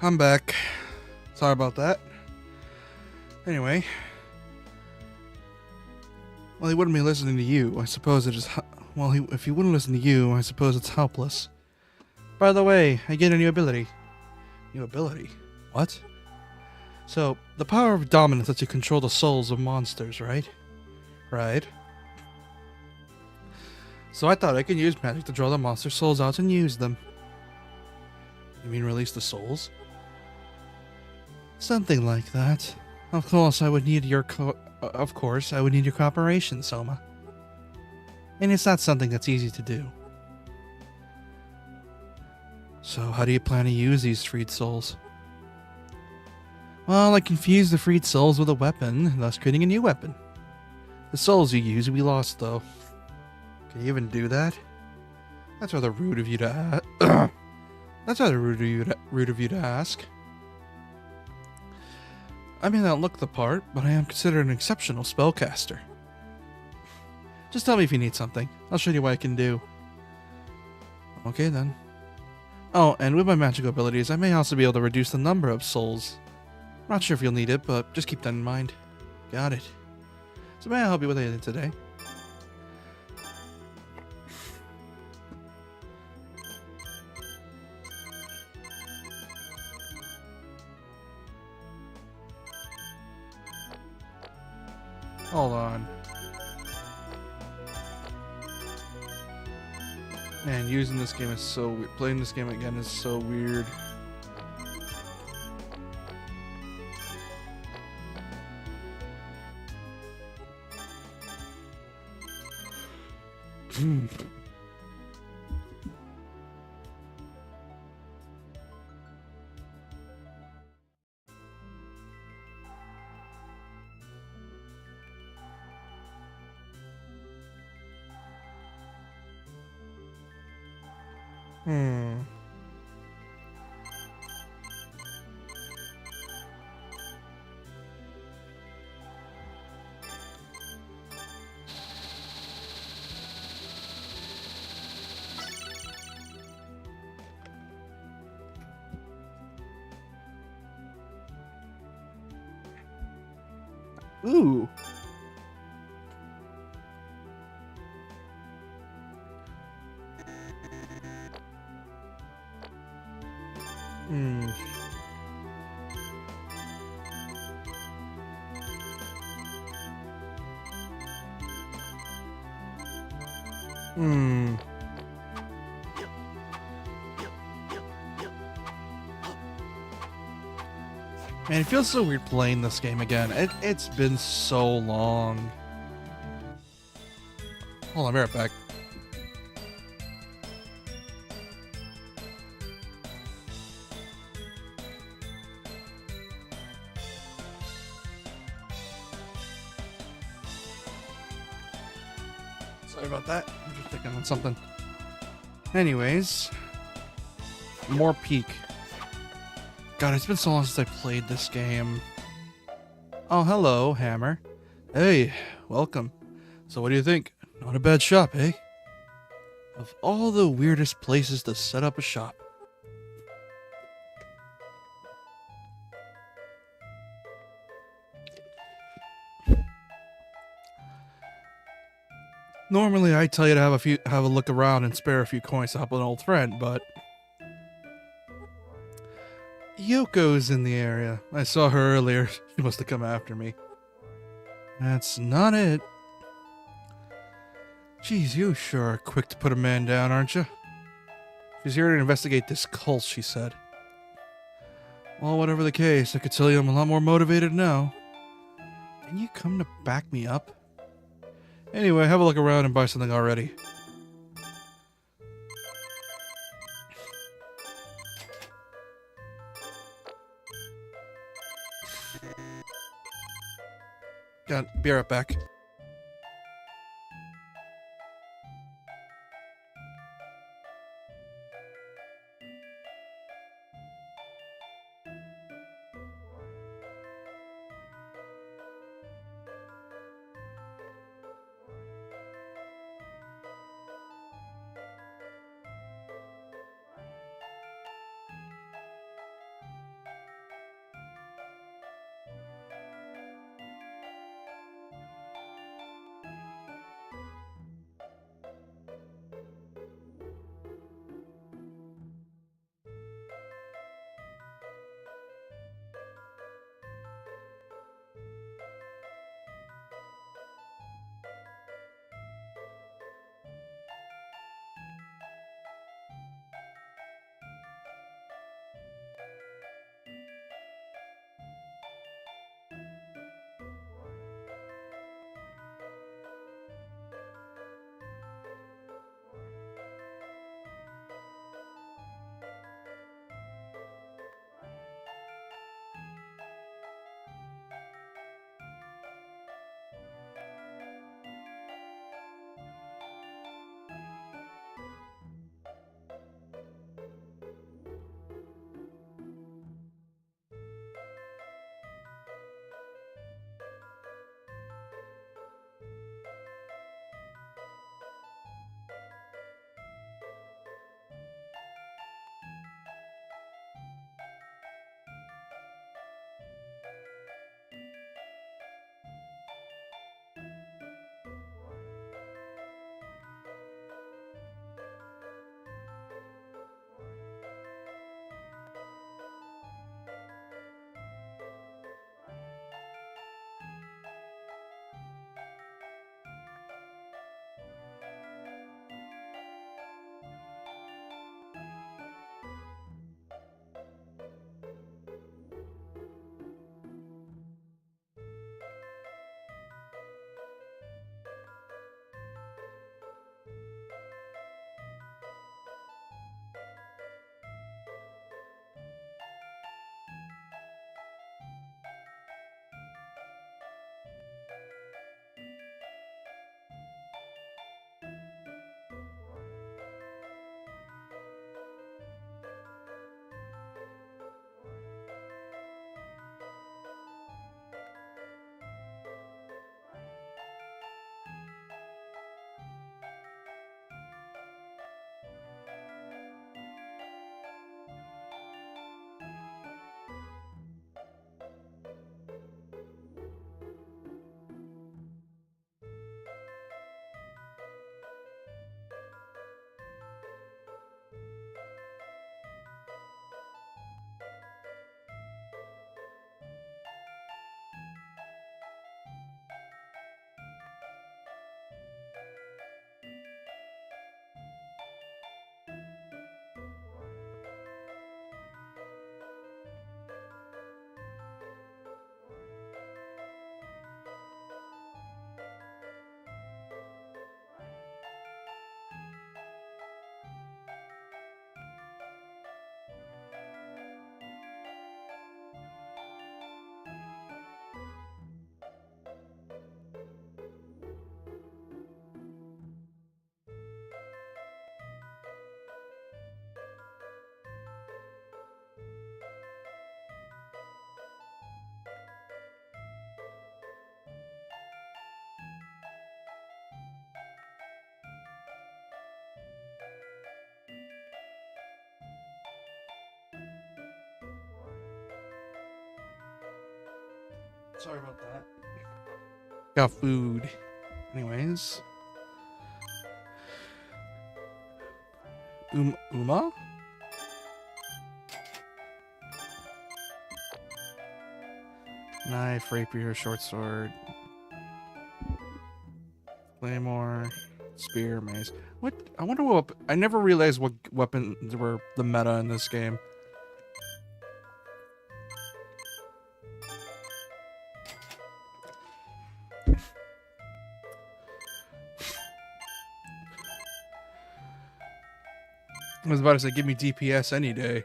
I'm back. Sorry about that. Anyway. Well, he wouldn't be listening to you. I suppose it is... Well, if he wouldn't listen to you, I suppose it's helpless. By the way, I get a new ability. New ability? What? So, the power of dominance lets you control the souls of monsters, right? Right. So I thought I could use magic to draw the monster souls out and use them. You mean release the souls? Something like that. Of course, I would need your cooperation, Soma. And it's not something that's easy to do. So how do you plan to use these freed souls? Well, I confused the freed souls with a weapon, thus creating a new weapon. The souls you use will be lost, though. Can you even do that? That's rather rude of you to That's rather rude of you to ask. I may not look the part, but I am considered an exceptional spellcaster. Just tell me if you need something. I'll show you what I can do. Okay, then. Oh, and with my magical abilities, I may also be able to reduce the number of souls. I'm not sure if you'll need it, but just keep that in mind. Got it. So may I help you with anything today? Hold on. Man, using this game is so weird. Playing this game again is so weird. Ooh. Hmm. Hmm. Man, it feels so weird playing this game again. It's been so long. Hold on, I'll be right back. Sorry about that. I'm just thinking on something. Anyways, more Peak. God, it's been so long since I played this game. Oh, hello, Hammer. Hey, welcome. So what do you think? Not a bad shop, eh? Of all the weirdest places to set up a shop. Normally, I tell you to have a look around and spare a few coins to help an old friend, but Yoko's in the area. I saw her earlier. She must have come after me. That's not it. Geez, you sure are quick to put a man down, aren't you? She's here to investigate this cult, she said. Well, whatever the case, I could tell you I'm a lot more motivated now. Can you come to back me up? Anyway, have a look around and buy something already. Be right back. Sorry about that. Got food. Anyways. Uma? Knife, rapier, short sword. Claymore, spear, mace. What? I wonder what... I never realized what weapons were the meta in this game. I was about to say, give me DPS any day.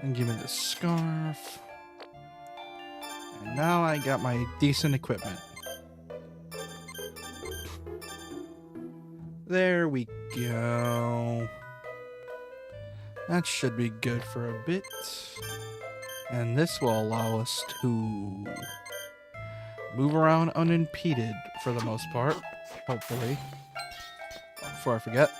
And give me the scarf. And now I got my decent equipment. There we go. That should be good for a bit. And this will allow us to move around unimpeded for the most part. Hopefully. Before I forget.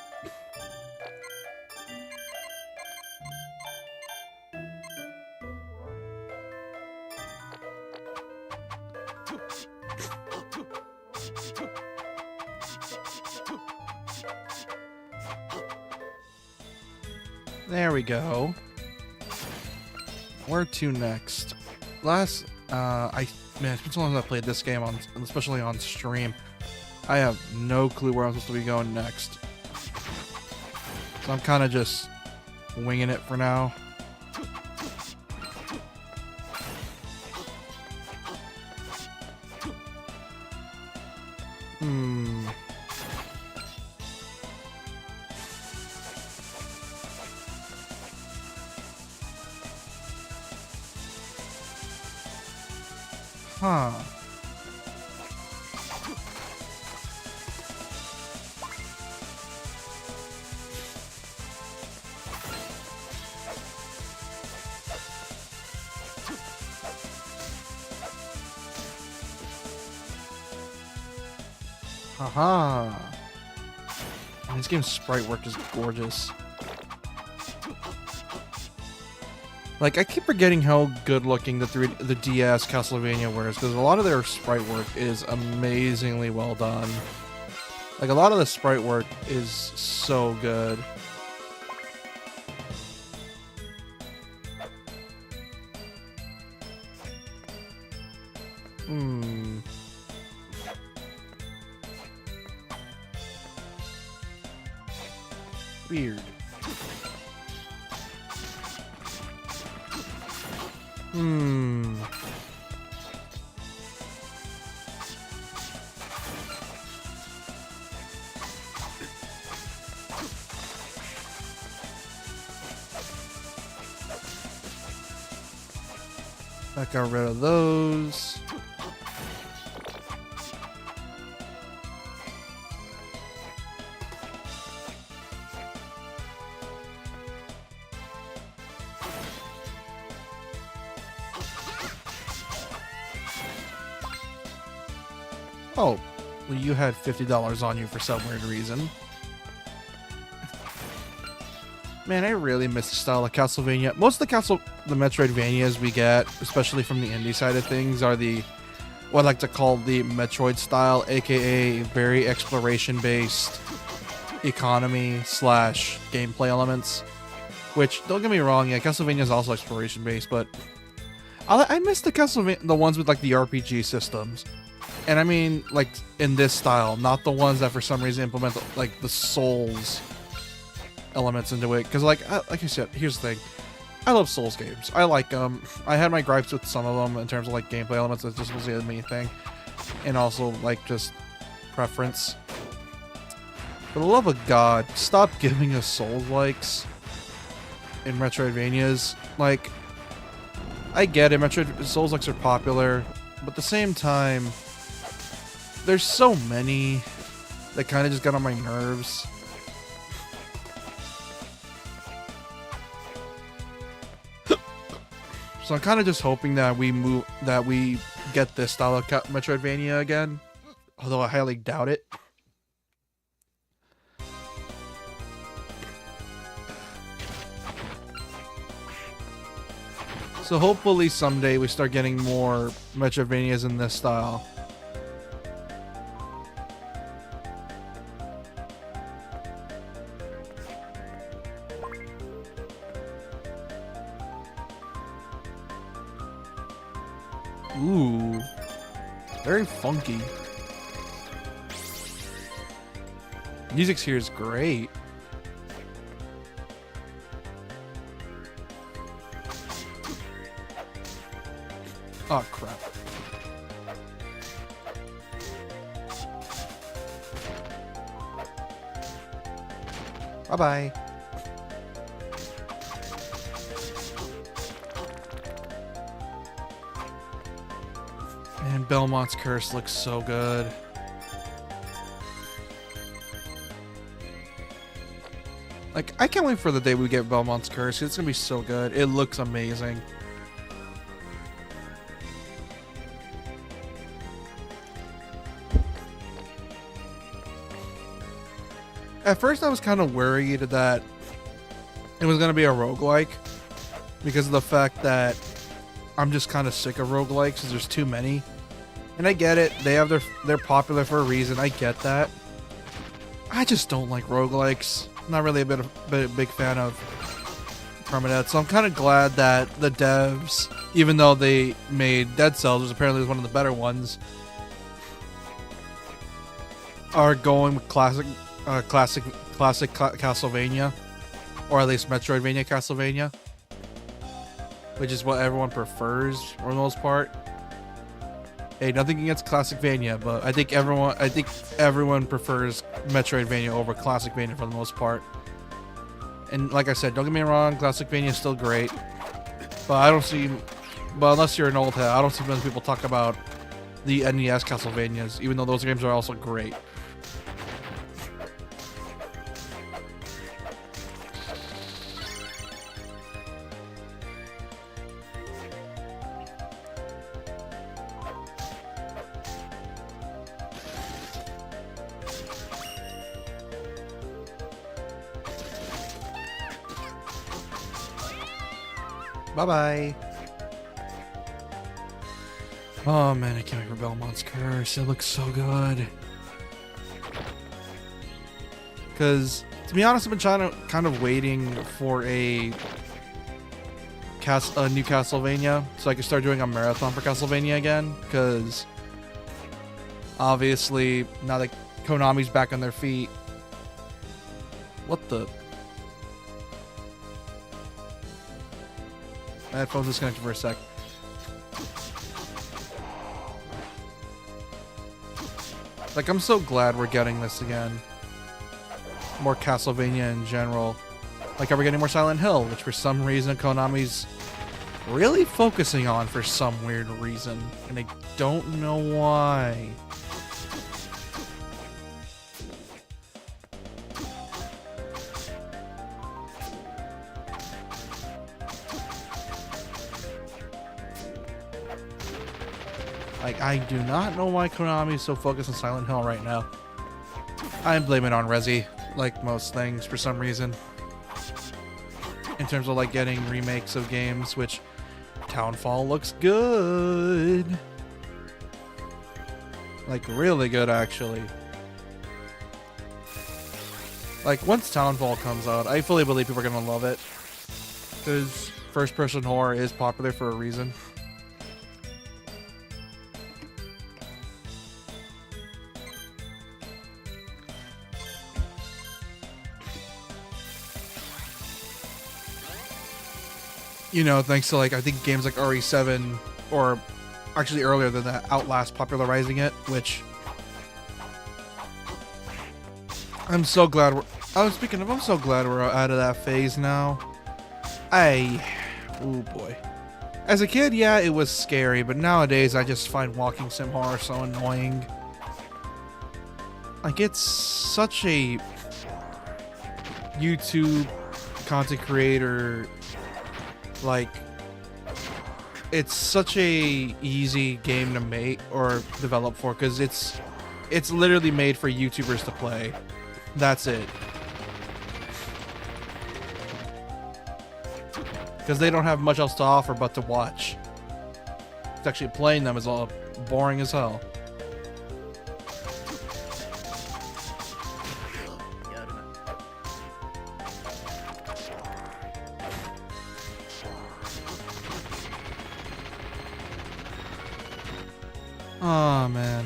There we go. Where to next? Man, it's been so long since I played this game especially on stream. I have no clue where I'm supposed to be going next. So I'm kind of just winging it for now. Huh. Haha. And this game's sprite work is gorgeous. Like, I keep forgetting how good looking the DS Castlevania was, because a lot of their sprite work is amazingly well done. Like, a lot of the sprite work is so good. Weird. I got rid of those. Oh, well, you had $50 on you for some weird reason. Man, I really miss the style of Castlevania. Most of the Metroidvanias we get, especially from the indie side of things, are what I like to call the Metroid style, aka very exploration-based economy / gameplay elements. Which, don't get me wrong, yeah, Castlevania is also exploration-based, but I miss the ones with like the RPG systems. And I mean, like, in this style, not the ones that for some reason implement, like, the Souls elements into it. Because, like I said, here's the thing. I love Souls games. I like them. I had my gripes with some of them in terms of, like, gameplay elements. That just wasn't the main thing. And also, like, just preference. For the love of God, stop giving us Souls-likes in Metroidvanias. Like, I get it. Souls-likes are popular. But at the same time, there's so many that kind of just got on my nerves. So I'm kind of just hoping that we get this style of Metroidvania again, although I highly doubt it. So hopefully someday we start getting more Metroidvanias in this style. Ooh, very funky. Music here is great. Oh crap. Bye-bye. And Belmont's Curse looks so good. Like, I can't wait for the day we get Belmont's Curse. It's gonna be so good. It looks amazing. At first I was kind of worried that it was gonna be a roguelike because of the fact that I'm just kind of sick of roguelikes because there's too many. And I get it. They're popular for a reason. I get that. I just don't like roguelikes. Not really a big fan of permadeath. So I'm kind of glad that the devs, even though they made Dead Cells, which apparently is one of the better ones, are going with classic Castlevania, or at least Metroidvania Castlevania, which is what everyone prefers for the most part. Hey, nothing against Classicvania, but I think everyone prefers Metroidvania over Classicvania for the most part. And like I said, don't get me wrong, Classicvania is still great, but unless you're an old head, I don't see many people talk about the NES Castlevanias, even though those games are also great. Bye-bye. Oh man, I can't wait for Belmont's Curse. It looks so good. Because, to be honest, I've been kind of waiting for a new Castlevania so I can start doing a marathon for Castlevania again. Because, obviously, now that Konami's back on their feet. What the... My headphones disconnected for a sec. Like, I'm so glad we're getting this again. More Castlevania in general. Like, are we getting more Silent Hill? Which for some reason Konami's really focusing on for some weird reason. And I don't know why. Like, I do not know why Konami is so focused on Silent Hill right now. I blame it on Resi, like most things, for some reason. In terms of, like, getting remakes of games, which Townfall looks good. Like, really good, actually. Like, once Townfall comes out, I fully believe people are gonna love it. Because first-person horror is popular for a reason. You know, thanks to, like, I think games like RE7, or actually earlier than that, Outlast popularizing it, which I'm so glad I'm so glad we're out of that phase now. Oh boy. As a kid, yeah, it was scary, but nowadays I just find walking sim horror so annoying. Like, it's such a YouTube content creator, like, it's such a easy game to make or develop for, because it's literally made for YouTubers to play. That's it. Because they don't have much else to offer but to watch. It's actually playing them is all boring as hell. Oh man.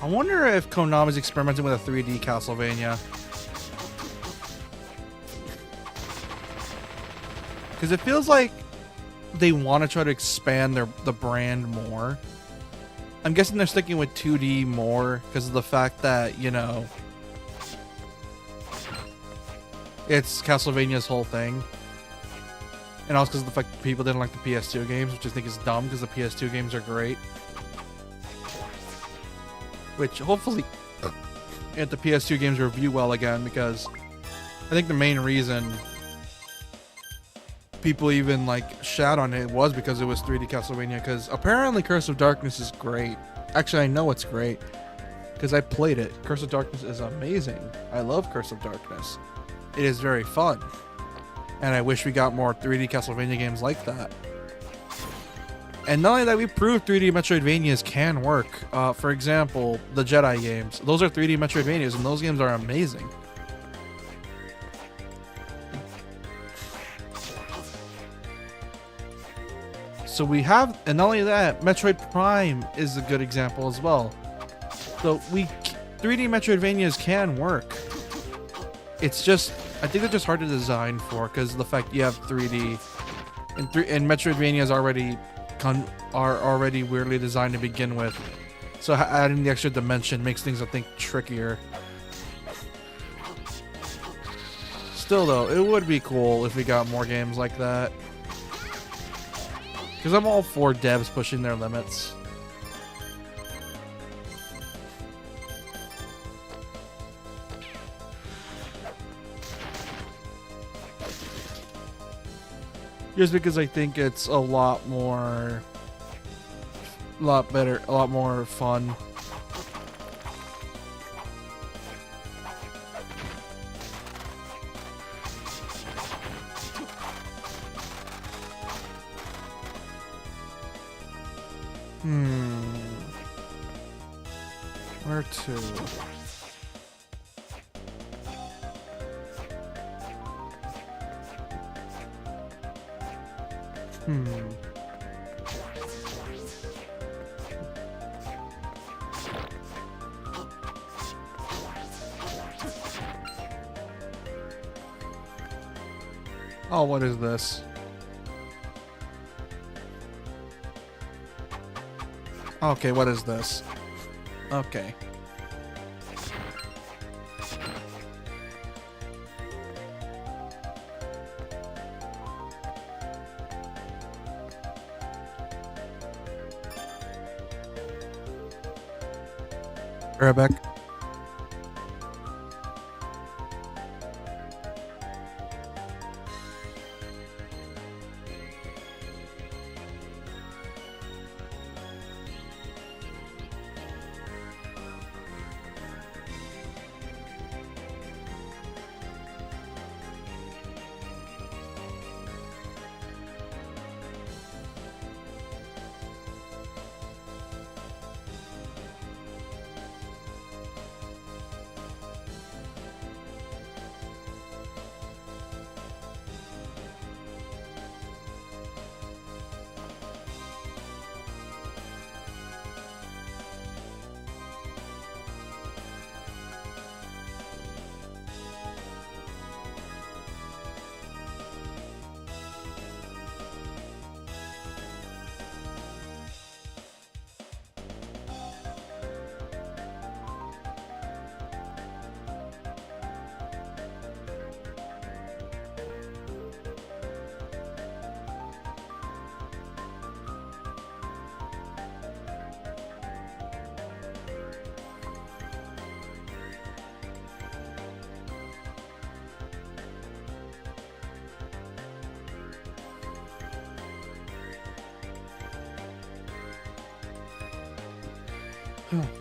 I wonder if Konami's experimenting with a 3D Castlevania. Because it feels like they want to try to expand the brand more. I'm guessing they're sticking with 2D more because of the fact that, you know, it's Castlevania's whole thing. And also because of the fact that people didn't like the PS2 games, which I think is dumb because the PS2 games are great. Which hopefully get the PS2 games review well again, because I think the main reason people even like shat on it was because it was 3D Castlevania, because apparently Curse of Darkness is great. Actually, I know it's great because I played it. Curse of Darkness is amazing. I love Curse of Darkness. It is very fun. And I wish we got more 3D Castlevania games like that. And not only that, we proved 3D Metroidvanias can work. For example, the Jedi games. Those are 3D Metroidvanias, and those games are amazing. So we have, and not only that, Metroid Prime is a good example as well. So 3D Metroidvanias can work. It's just, I think they're just hard to design for because of the fact you have 3D, and Metroidvanias are already weirdly designed to begin with. So adding the extra dimension makes things, I think, trickier. Still though, it would be cool if we got more games like that. Because I'm all for devs pushing their limits. Just because I think it's a lot better, a lot more fun. Where to? Oh, what is this? Okay, what is this? Okay. Rebecca.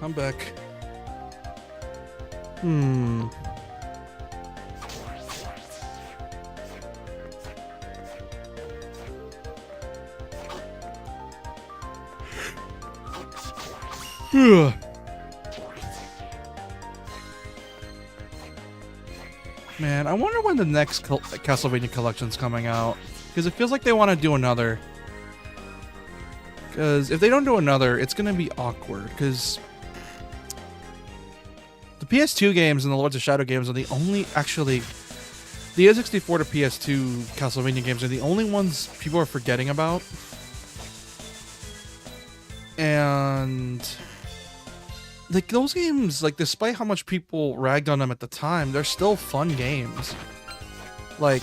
I'm back. Hmm. Man, I wonder when the next Castlevania collection's coming out. Because it feels like they want to do another. Because if they don't do another, it's going to be awkward. Because the PS2 games and the Lords of Shadow games are the only, actually, the N64 to PS2 Castlevania games are the only ones people are forgetting about. And like those games, like despite how much people ragged on them at the time, they're still fun games. Like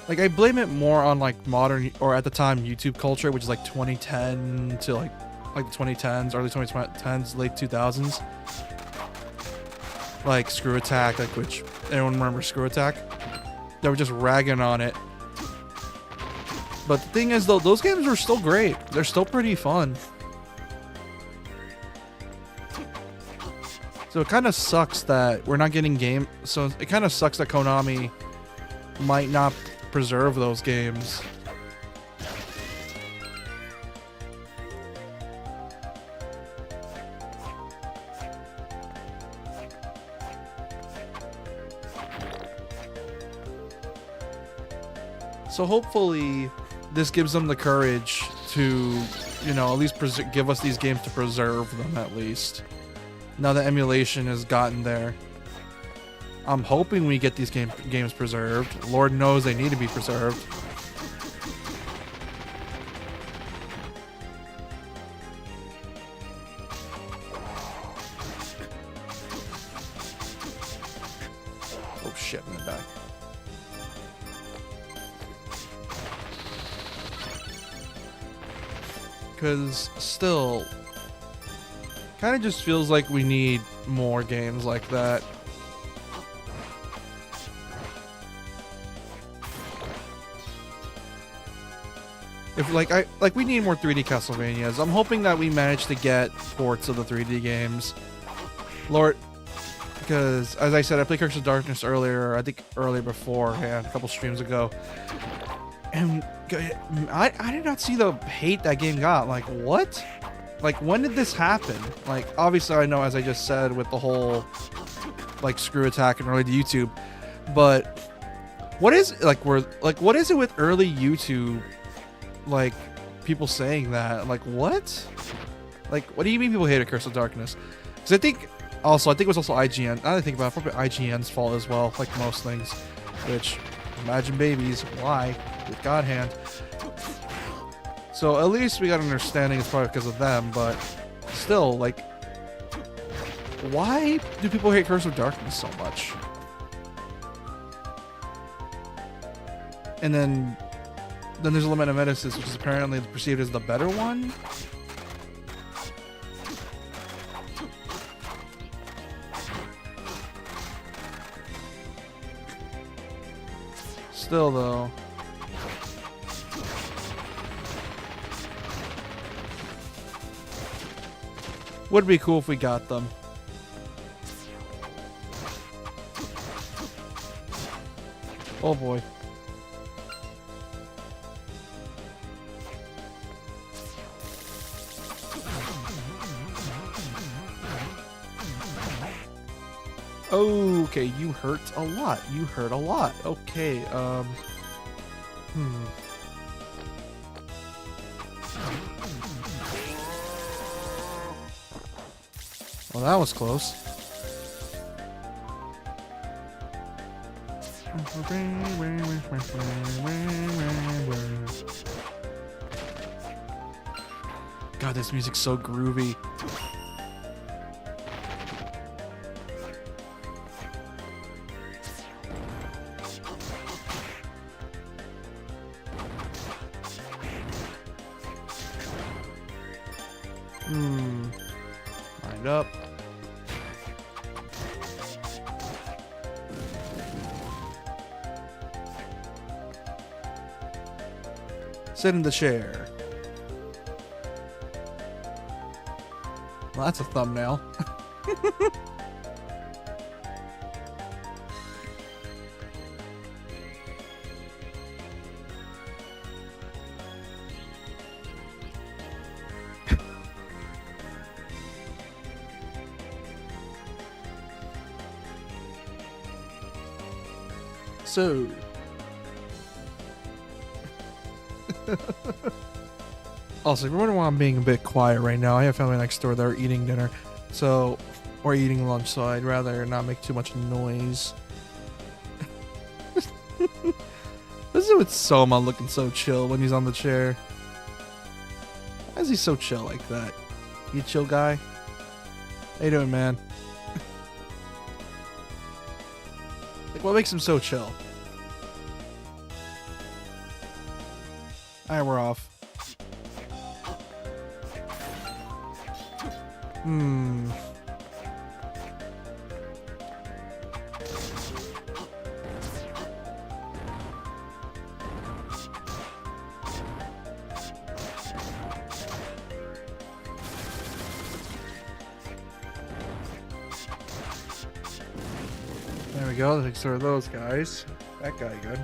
I blame it more on like modern, or at the time, YouTube culture, which is like 2010 to like the 2010s, early 2010s, late 2000s. Like Screw Attack, like, which anyone remember Screw Attack? They were just ragging on it. But the thing is, though, those games were still great. They're still pretty fun. So it kind of sucks that we're not getting game. So it kind of sucks that Konami might not preserve those games. So hopefully this gives them the courage to, you know, at least give us these games to preserve them at least. Now that emulation has gotten there. I'm hoping we get these games preserved. Lord knows they need to be preserved. Oh shit, I'm gonna die. Because still, kind of just feels like we need more games like that. If we need more 3D Castlevanias. I'm hoping that we manage to get ports of the 3D games. Lord, because as I said, I played Curse of Darkness earlier. I think earlier beforehand, a couple streams ago. And I did not see the hate that game got. Like, what? Like, when did this happen? Like, obviously I know, as I just said, with the whole, like, Screw Attack and early YouTube. But what is, what is it with early YouTube, like, people saying that? Like, what? Like, what do you mean people hated Curse of Darkness? Because I think it was also IGN. Now that I think about it, probably IGN's fault as well, like most things. Which, imagine babies, why? With God Hand. So at least we got an understanding it's probably because of them, but still, like, why do people hate Curse of Darkness so much? And then there's Lament of Menaces, which is apparently perceived as the better one. Still, though. Would be cool if we got them. Oh boy. Okay, you hurt a lot. You hurt a lot. Okay, Well, that was close. God, this music's so groovy. Lined up. Sit in the chair. Well, that's a thumbnail. So. Also, if you're wondering why I'm being a bit quiet right now, I have family next door that are eating dinner, or eating lunch, so I'd rather not make too much noise. This is with Soma looking so chill when he's on the chair. Why is he so chill like that? You a chill guy? How you doing, man? Like, what makes him so chill? Alright, we're off. There we go. Let's take care of those guys. That guy good.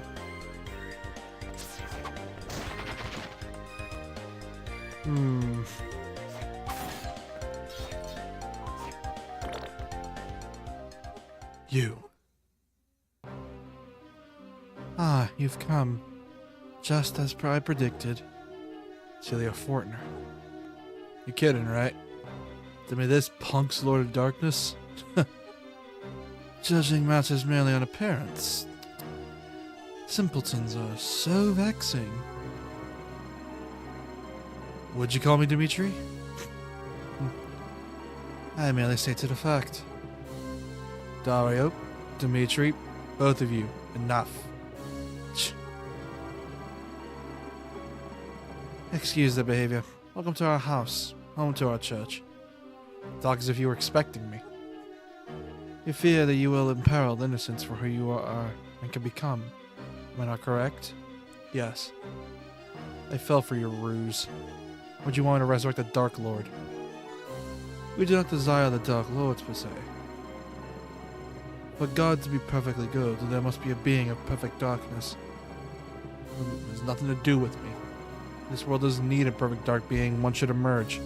You. Ah, you've come. Just as I predicted. Celia Fortner. You're kidding, right? To me, this punk's Lord of Darkness? Judging matters merely on appearance. Simpletons are so vexing. Would you call me Dimitri? I merely stated a fact. Dario, Dimitri, both of you, enough. Excuse the behavior. Welcome to our house, home to our church. Talk as if you were expecting me. You fear that you will imperil innocence for who you are and can become. Am I not correct? Yes. I fell for your ruse. Would you want me to resurrect the Dark Lord? We do not desire the Dark Lords per se. For God to be perfectly good, there must be a being of perfect darkness. It has nothing to do with me. This world doesn't need a perfect dark being, one should emerge.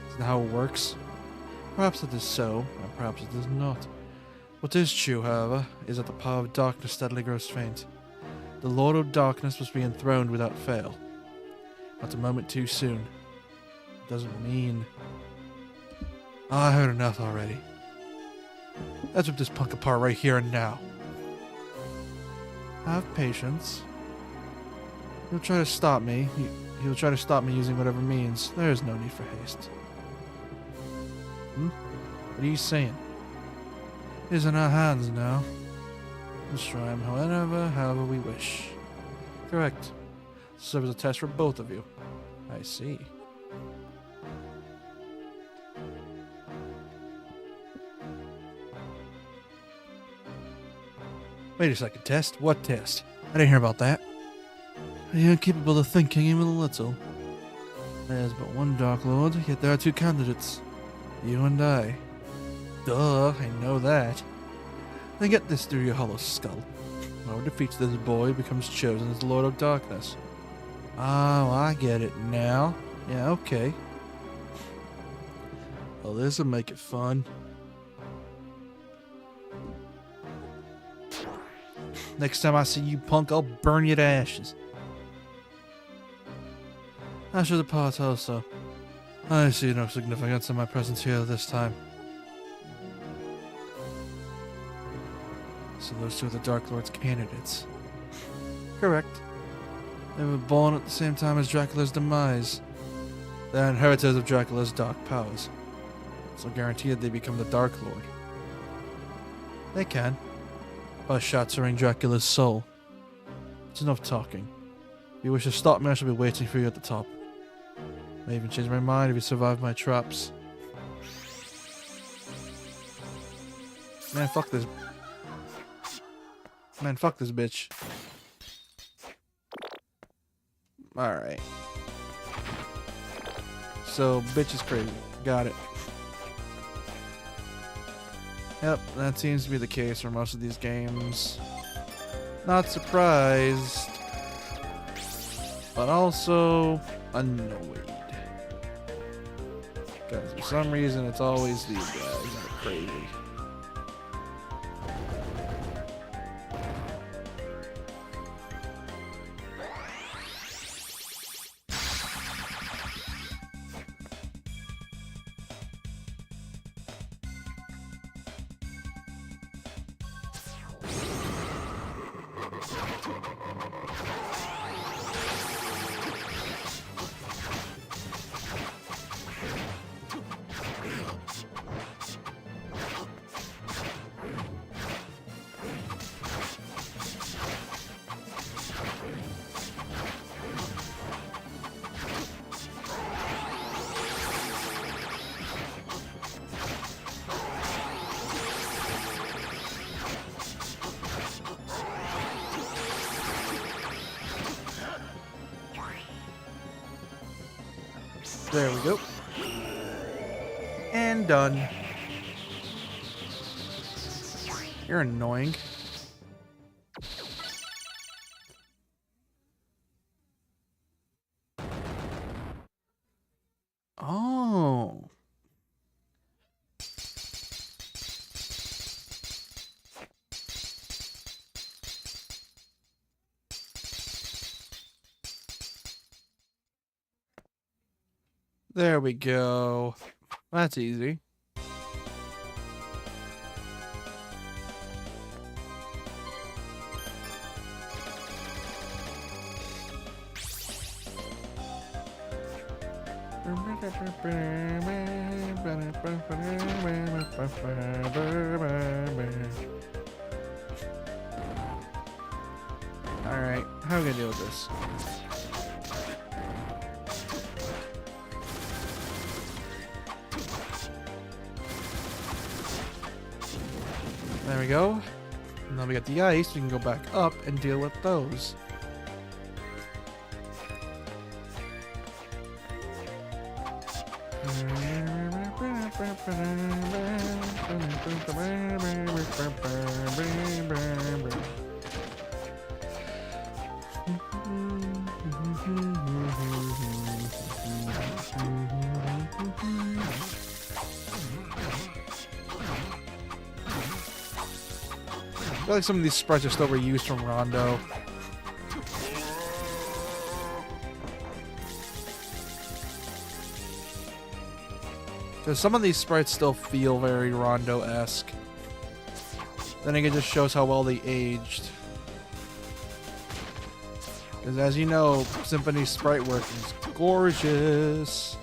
Isn't that how it works? Perhaps it is so, and perhaps it is not. What is true, however, is that the power of darkness steadily grows faint. The Lord of Darkness must be enthroned without fail. Not a moment too soon. It doesn't mean... Oh, I heard enough already. Let's rip this punk apart right here and now. Have patience. He'll try to stop me. He'll try to stop me using whatever means. There is no need for haste. What are you saying? It is in our hands now. Destroy him however we wish. Correct. Serve as a test for both of you. I see. Wait a second, test? What test? I didn't hear about that. Are you incapable of thinking even a little? There's but one Dark Lord, yet there are two candidates. You and I. Duh, I know that. Then get this through your hollow skull. Whoever defeats this boy becomes chosen as Lord of Darkness. Oh, I get it now. Yeah, okay. Well, this'll make it fun. Next time I see you, punk, I'll burn you to ashes. I should depart also. I see no significance in my presence here this time. So those two are the Dark Lord's candidates. Correct. They were born at the same time as Dracula's demise. They're inheritors of Dracula's dark powers. So guaranteed they become the Dark Lord. They can. By shattering Dracula's soul. It's enough talking. If you wish to stop me, I shall be waiting for you at the top. I may even change my mind if you survive my traps. Man, fuck this. Man, fuck this bitch. Alright. So, bitch is crazy. Got it. Yep, that seems to be the case for most of these games. Not surprised, but also annoyed. Because for some reason it's always these guys that are crazy. There we go. And done. You're annoying. Oh. There we go. That's easy. Alright, how are we gonna deal with this? There we go. And then we got the ice. We can go back up and deal with those. I feel like some of these sprites are still reused from Rondo. Because some of these sprites still feel very Rondo-esque. Then again, it just shows how well they aged. Because as you know, Symphony's sprite work is gorgeous.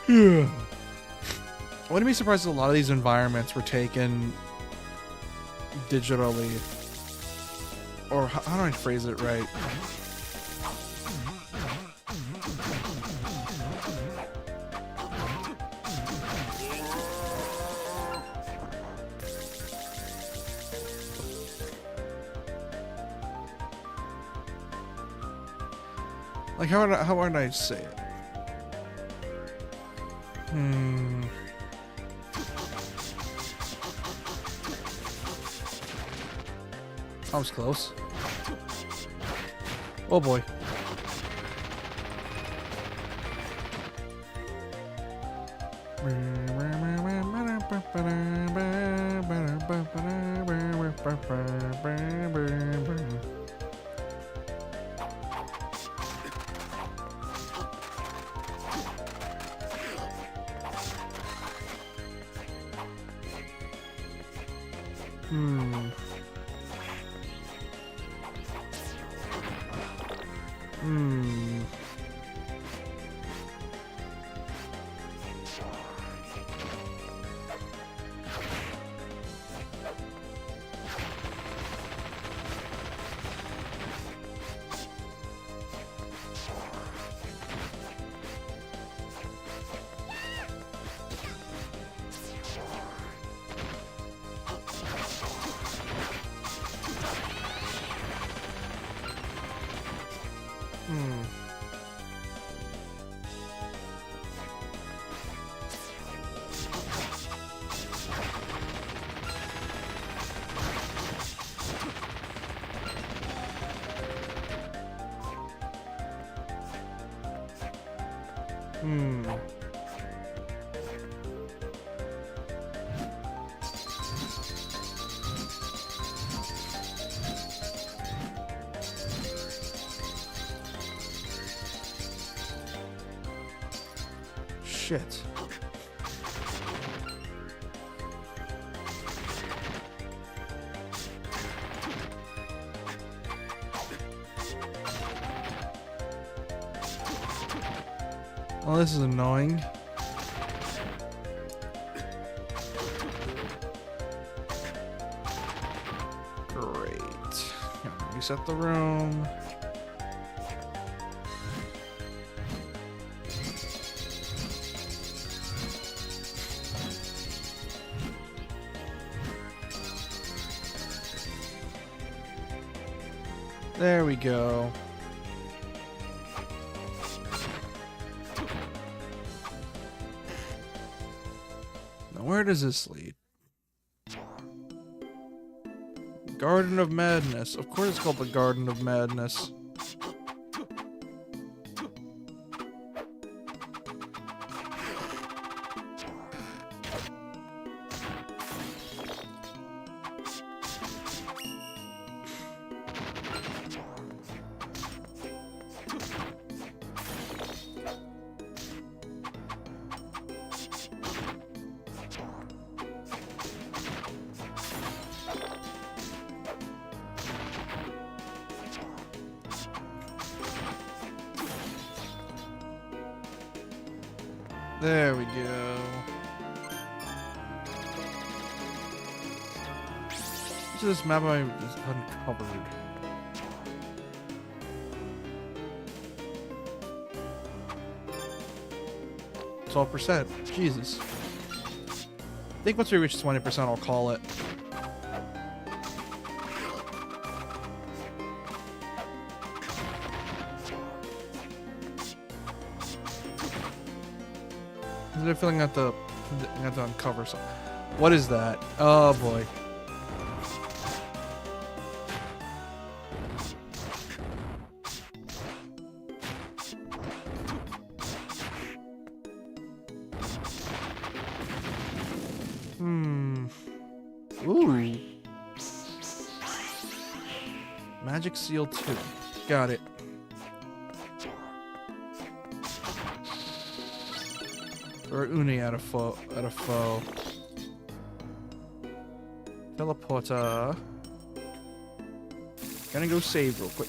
I wouldn't be surprised if a lot of these environments were taken digitally. Or how do I phrase it right? Like, how would I say it? That was close. Oh boy. Hmm. Shit. Well, this is annoying. Great. Reset the room. There we go. Now, where does this lead? Garden of Madness. Of course it's called the Garden of Madness. There we go. Much of this map I just uncovered. %. Jesus. I think once we reach 20%, I'll call it. They're feeling at the uncover something. What is that? Oh boy. Ooh. Magic Seal 2. Got it. Or Uni at a foe. Teleporter. Gonna go save real quick.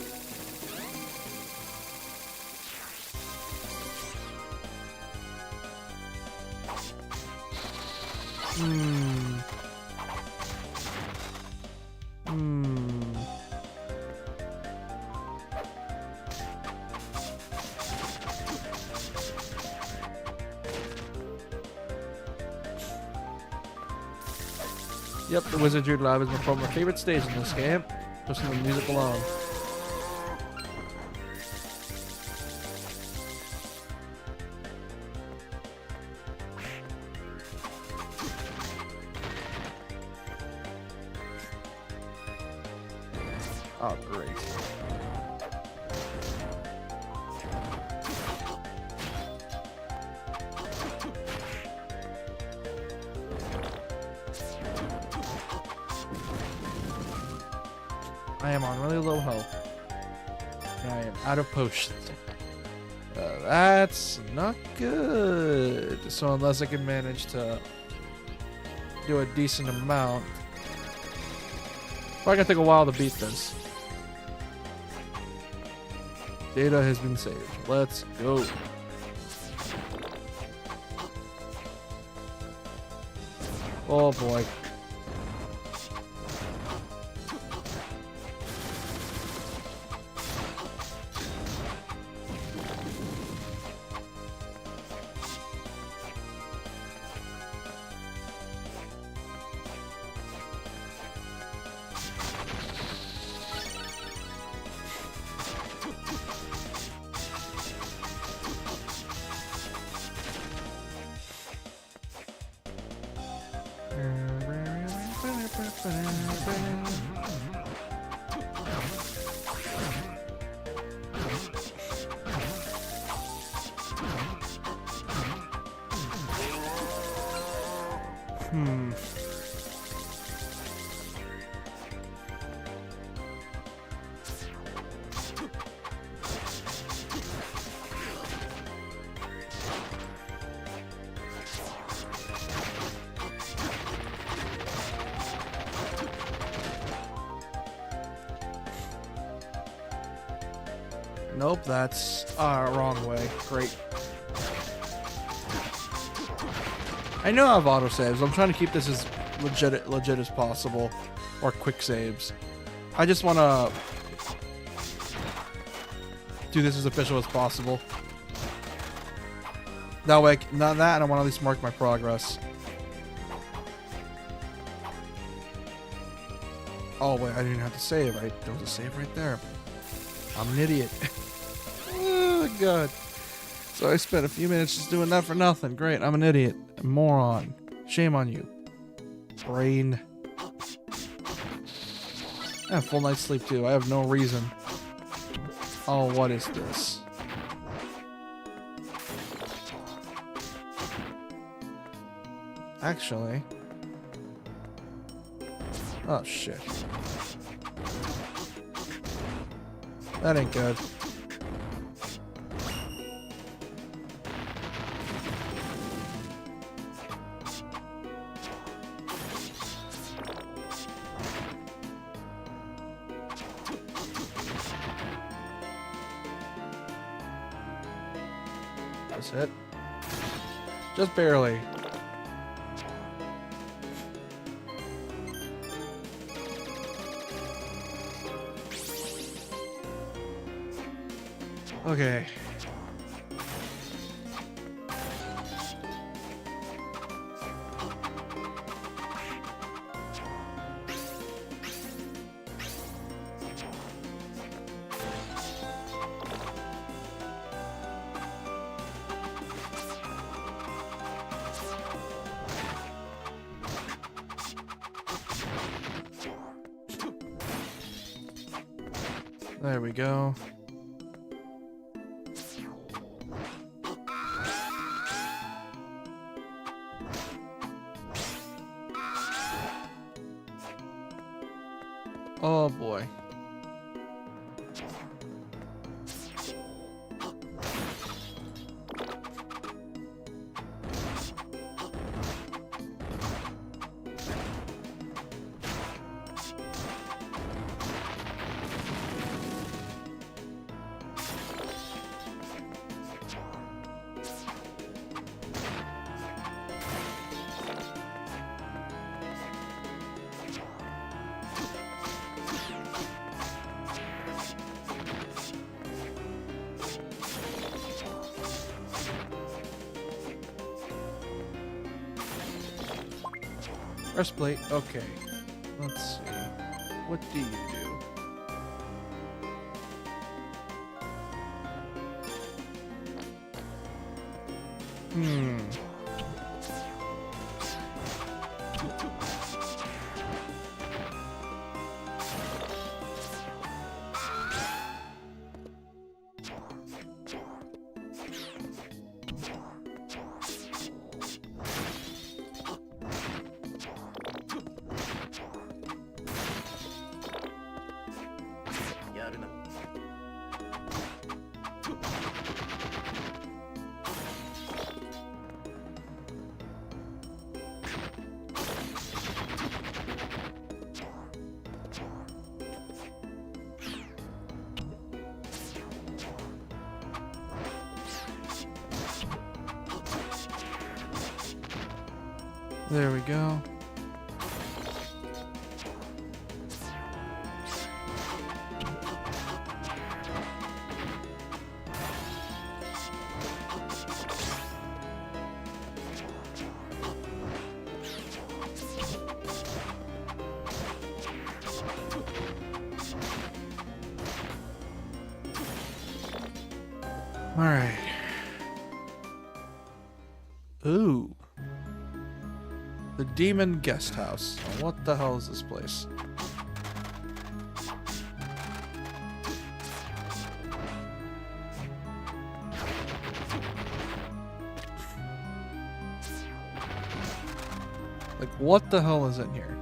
Yep, the Wizardry Lab is my former favorite stage in this game. Just from the music alone. Oh, great. I am on really low health. And I am out of potions. That's not good. So unless I can manage to do a decent amount, probably gonna take a while to beat this. Data has been saved. Let's go. Oh boy. Hmm. Nope, that's wrong way. Great. I know I have autosaves. I'm trying to keep this as legit as possible, or quick saves. I just want to do this as official as possible. That way, not that, and I want to at least mark my progress. Oh wait, I didn't have to save. Right, there was a save right there. I'm an idiot. Oh god. So I spent a few minutes just doing that for nothing. Great, I'm an idiot. A moron. Shame on you. Brain. I have full night's sleep too. I have no reason. Oh, what is this? Actually. Oh shit. That ain't good. That's it. Just barely. Okay. There we go. Oh boy. Breastplate, okay. Let's see. What do you do? There we go. All right. Ooh. The Demon Guest House. What the hell is this place? Like, what the hell is in here?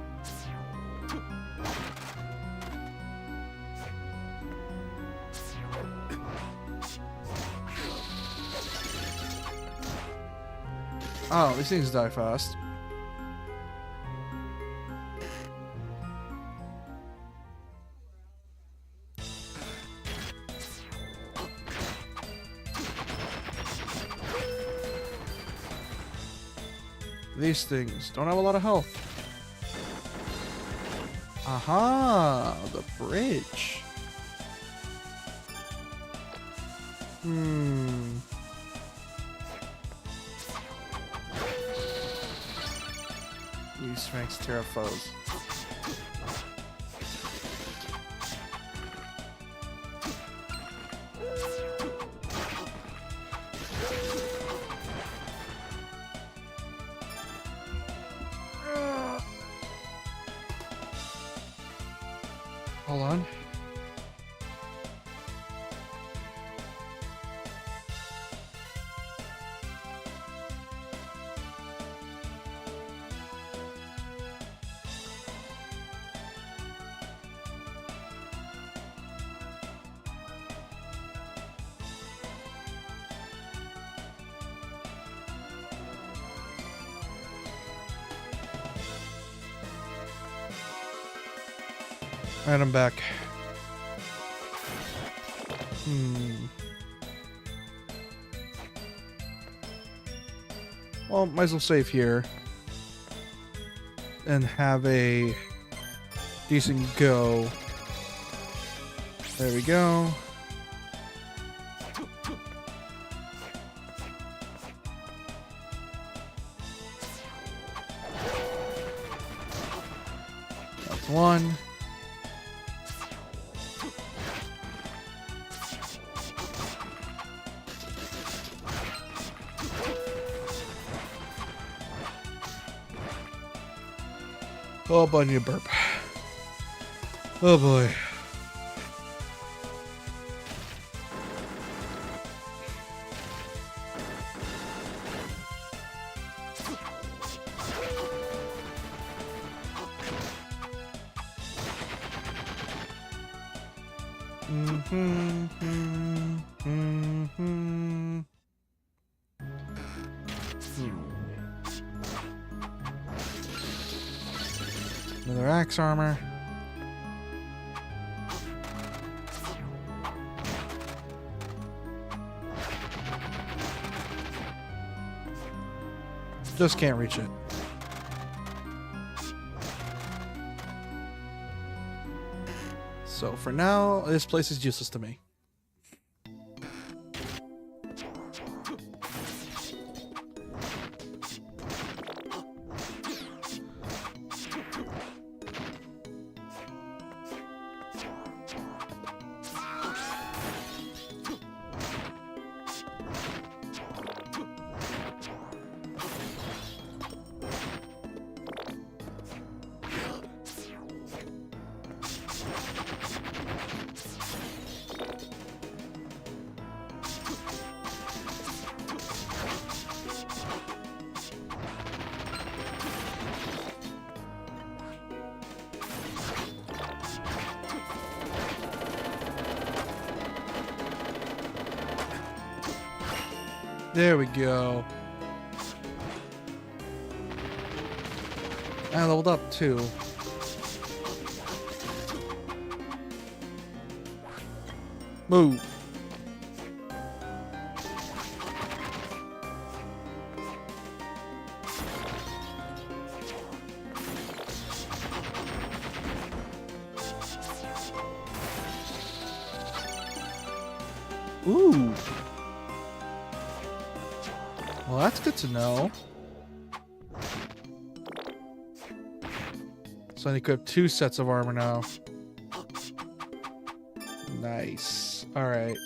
Oh, these things die fast. These things don't have a lot of health. Aha! The bridge. Use strengths terra foes. Hold on. Alright, I'm back. Well, might as well save here. And have a decent go. There we go. That's one. Oh, bunny burp. Oh boy. Another axe armor. Just can't reach it. So for now, this place is useless to me. There we go. I leveled up too. Move. Ooh. Well, that's good to know. So I equip 2 sets of armor now. Nice. All right.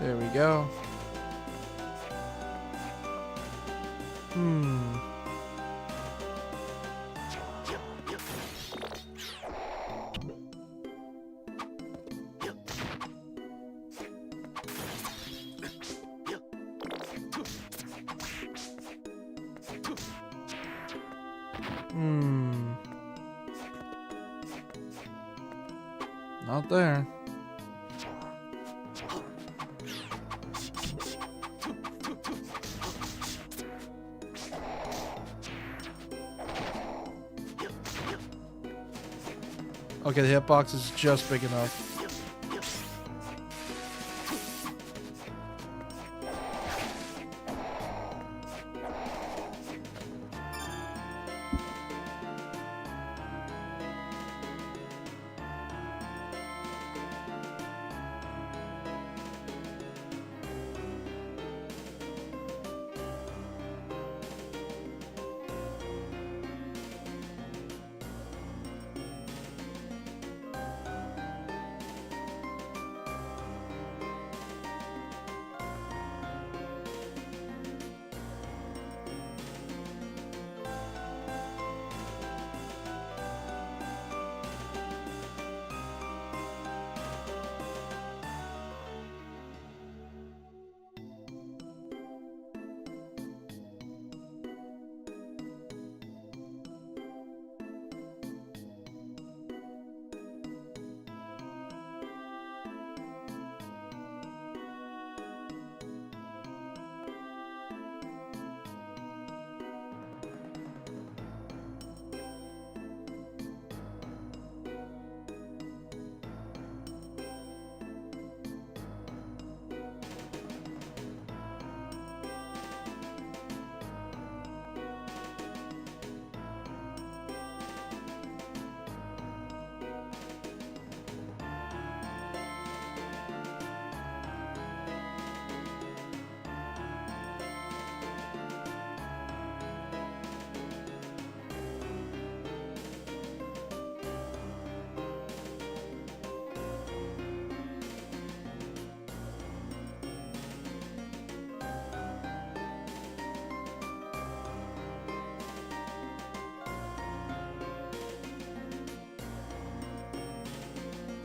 There we go. Not there. Okay, the hitbox is just big enough.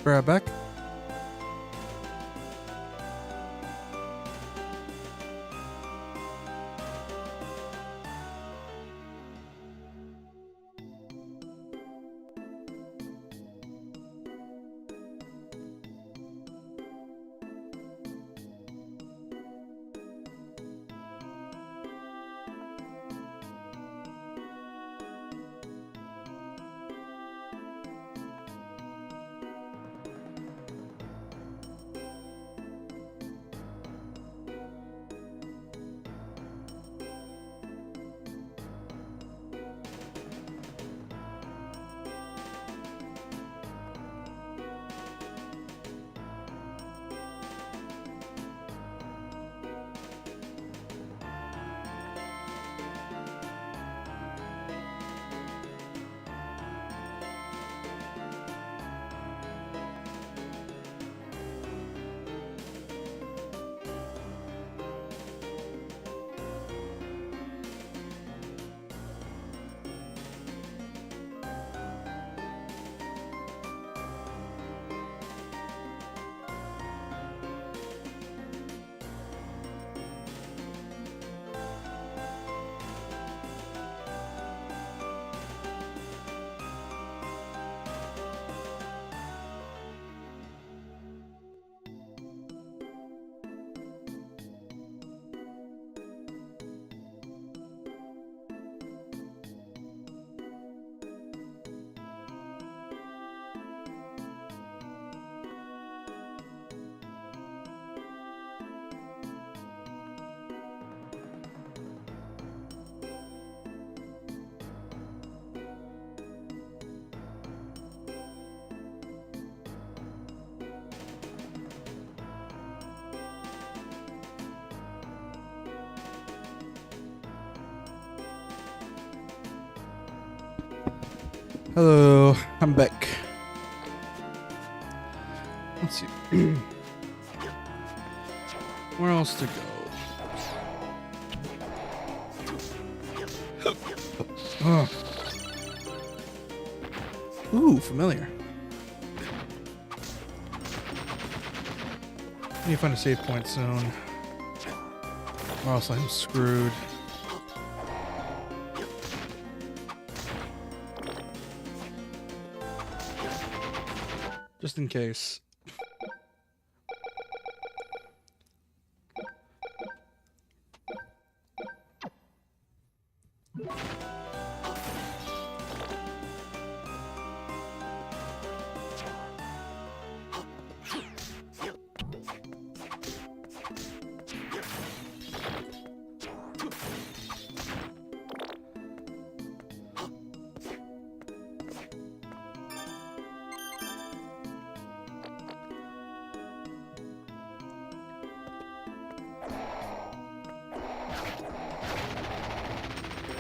Be right back. Hello, I'm back. Let's see. Where else to go? Ugh. Ooh, familiar. I need to find a save point soon. Or else I'm screwed. Just in case.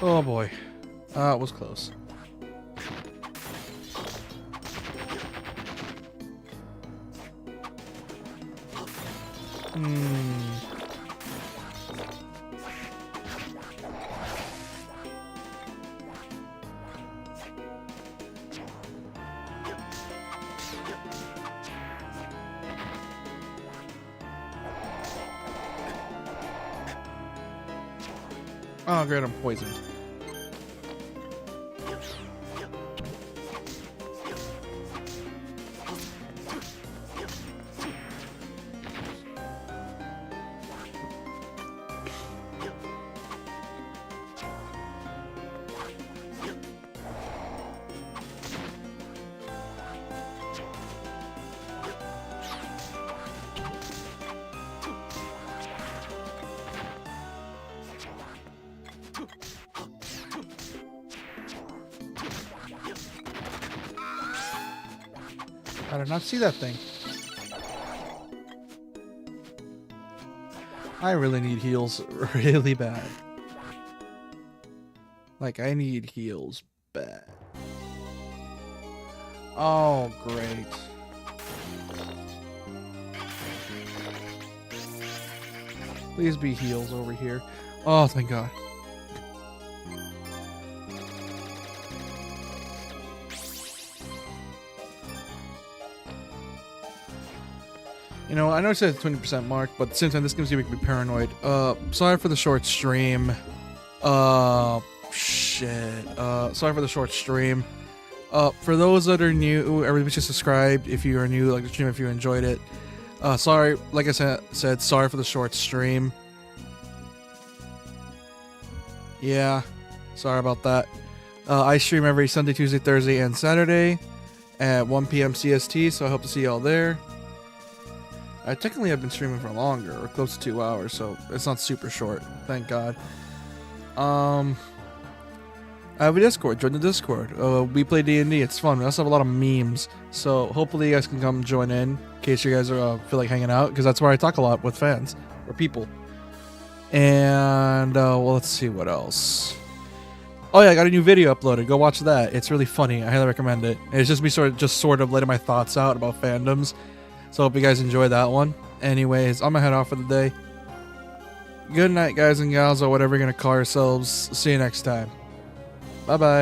Oh boy. It was close. Oh great, I'm poisoned. I did not see that thing. I really need heals really bad. Like, I need heals bad. Oh, great. Please be heals over here. Oh, thank God. You know, I know I said the 20% mark, but at the same time, this game's gonna make me paranoid. Sorry for the short stream. Shit. Sorry for the short stream. For those that are new, everybody just subscribed if you are new, like the stream if you enjoyed it. Sorry, like I said, sorry for the short stream. Yeah, sorry about that. I stream every Sunday, Tuesday, Thursday, and Saturday at 1 p.m. CST, so I hope to see y'all there. Technically, I've been streaming for longer, or close to 2 hours, so it's not super short. Thank God. I have a Discord. Join the Discord. We play D&D. It's fun. We also have a lot of memes, so hopefully you guys can come join in case you guys are, feel like hanging out, because that's where I talk a lot with fans or people. And well, let's see what else. Oh yeah, I got a new video uploaded. Go watch that. It's really funny. I highly recommend it. It's just me sort of letting my thoughts out about fandoms. So hope you guys enjoy that one. Anyways, I'm gonna head off for the day. Good night, guys and gals, or whatever you're gonna call yourselves. See you next time. Bye bye.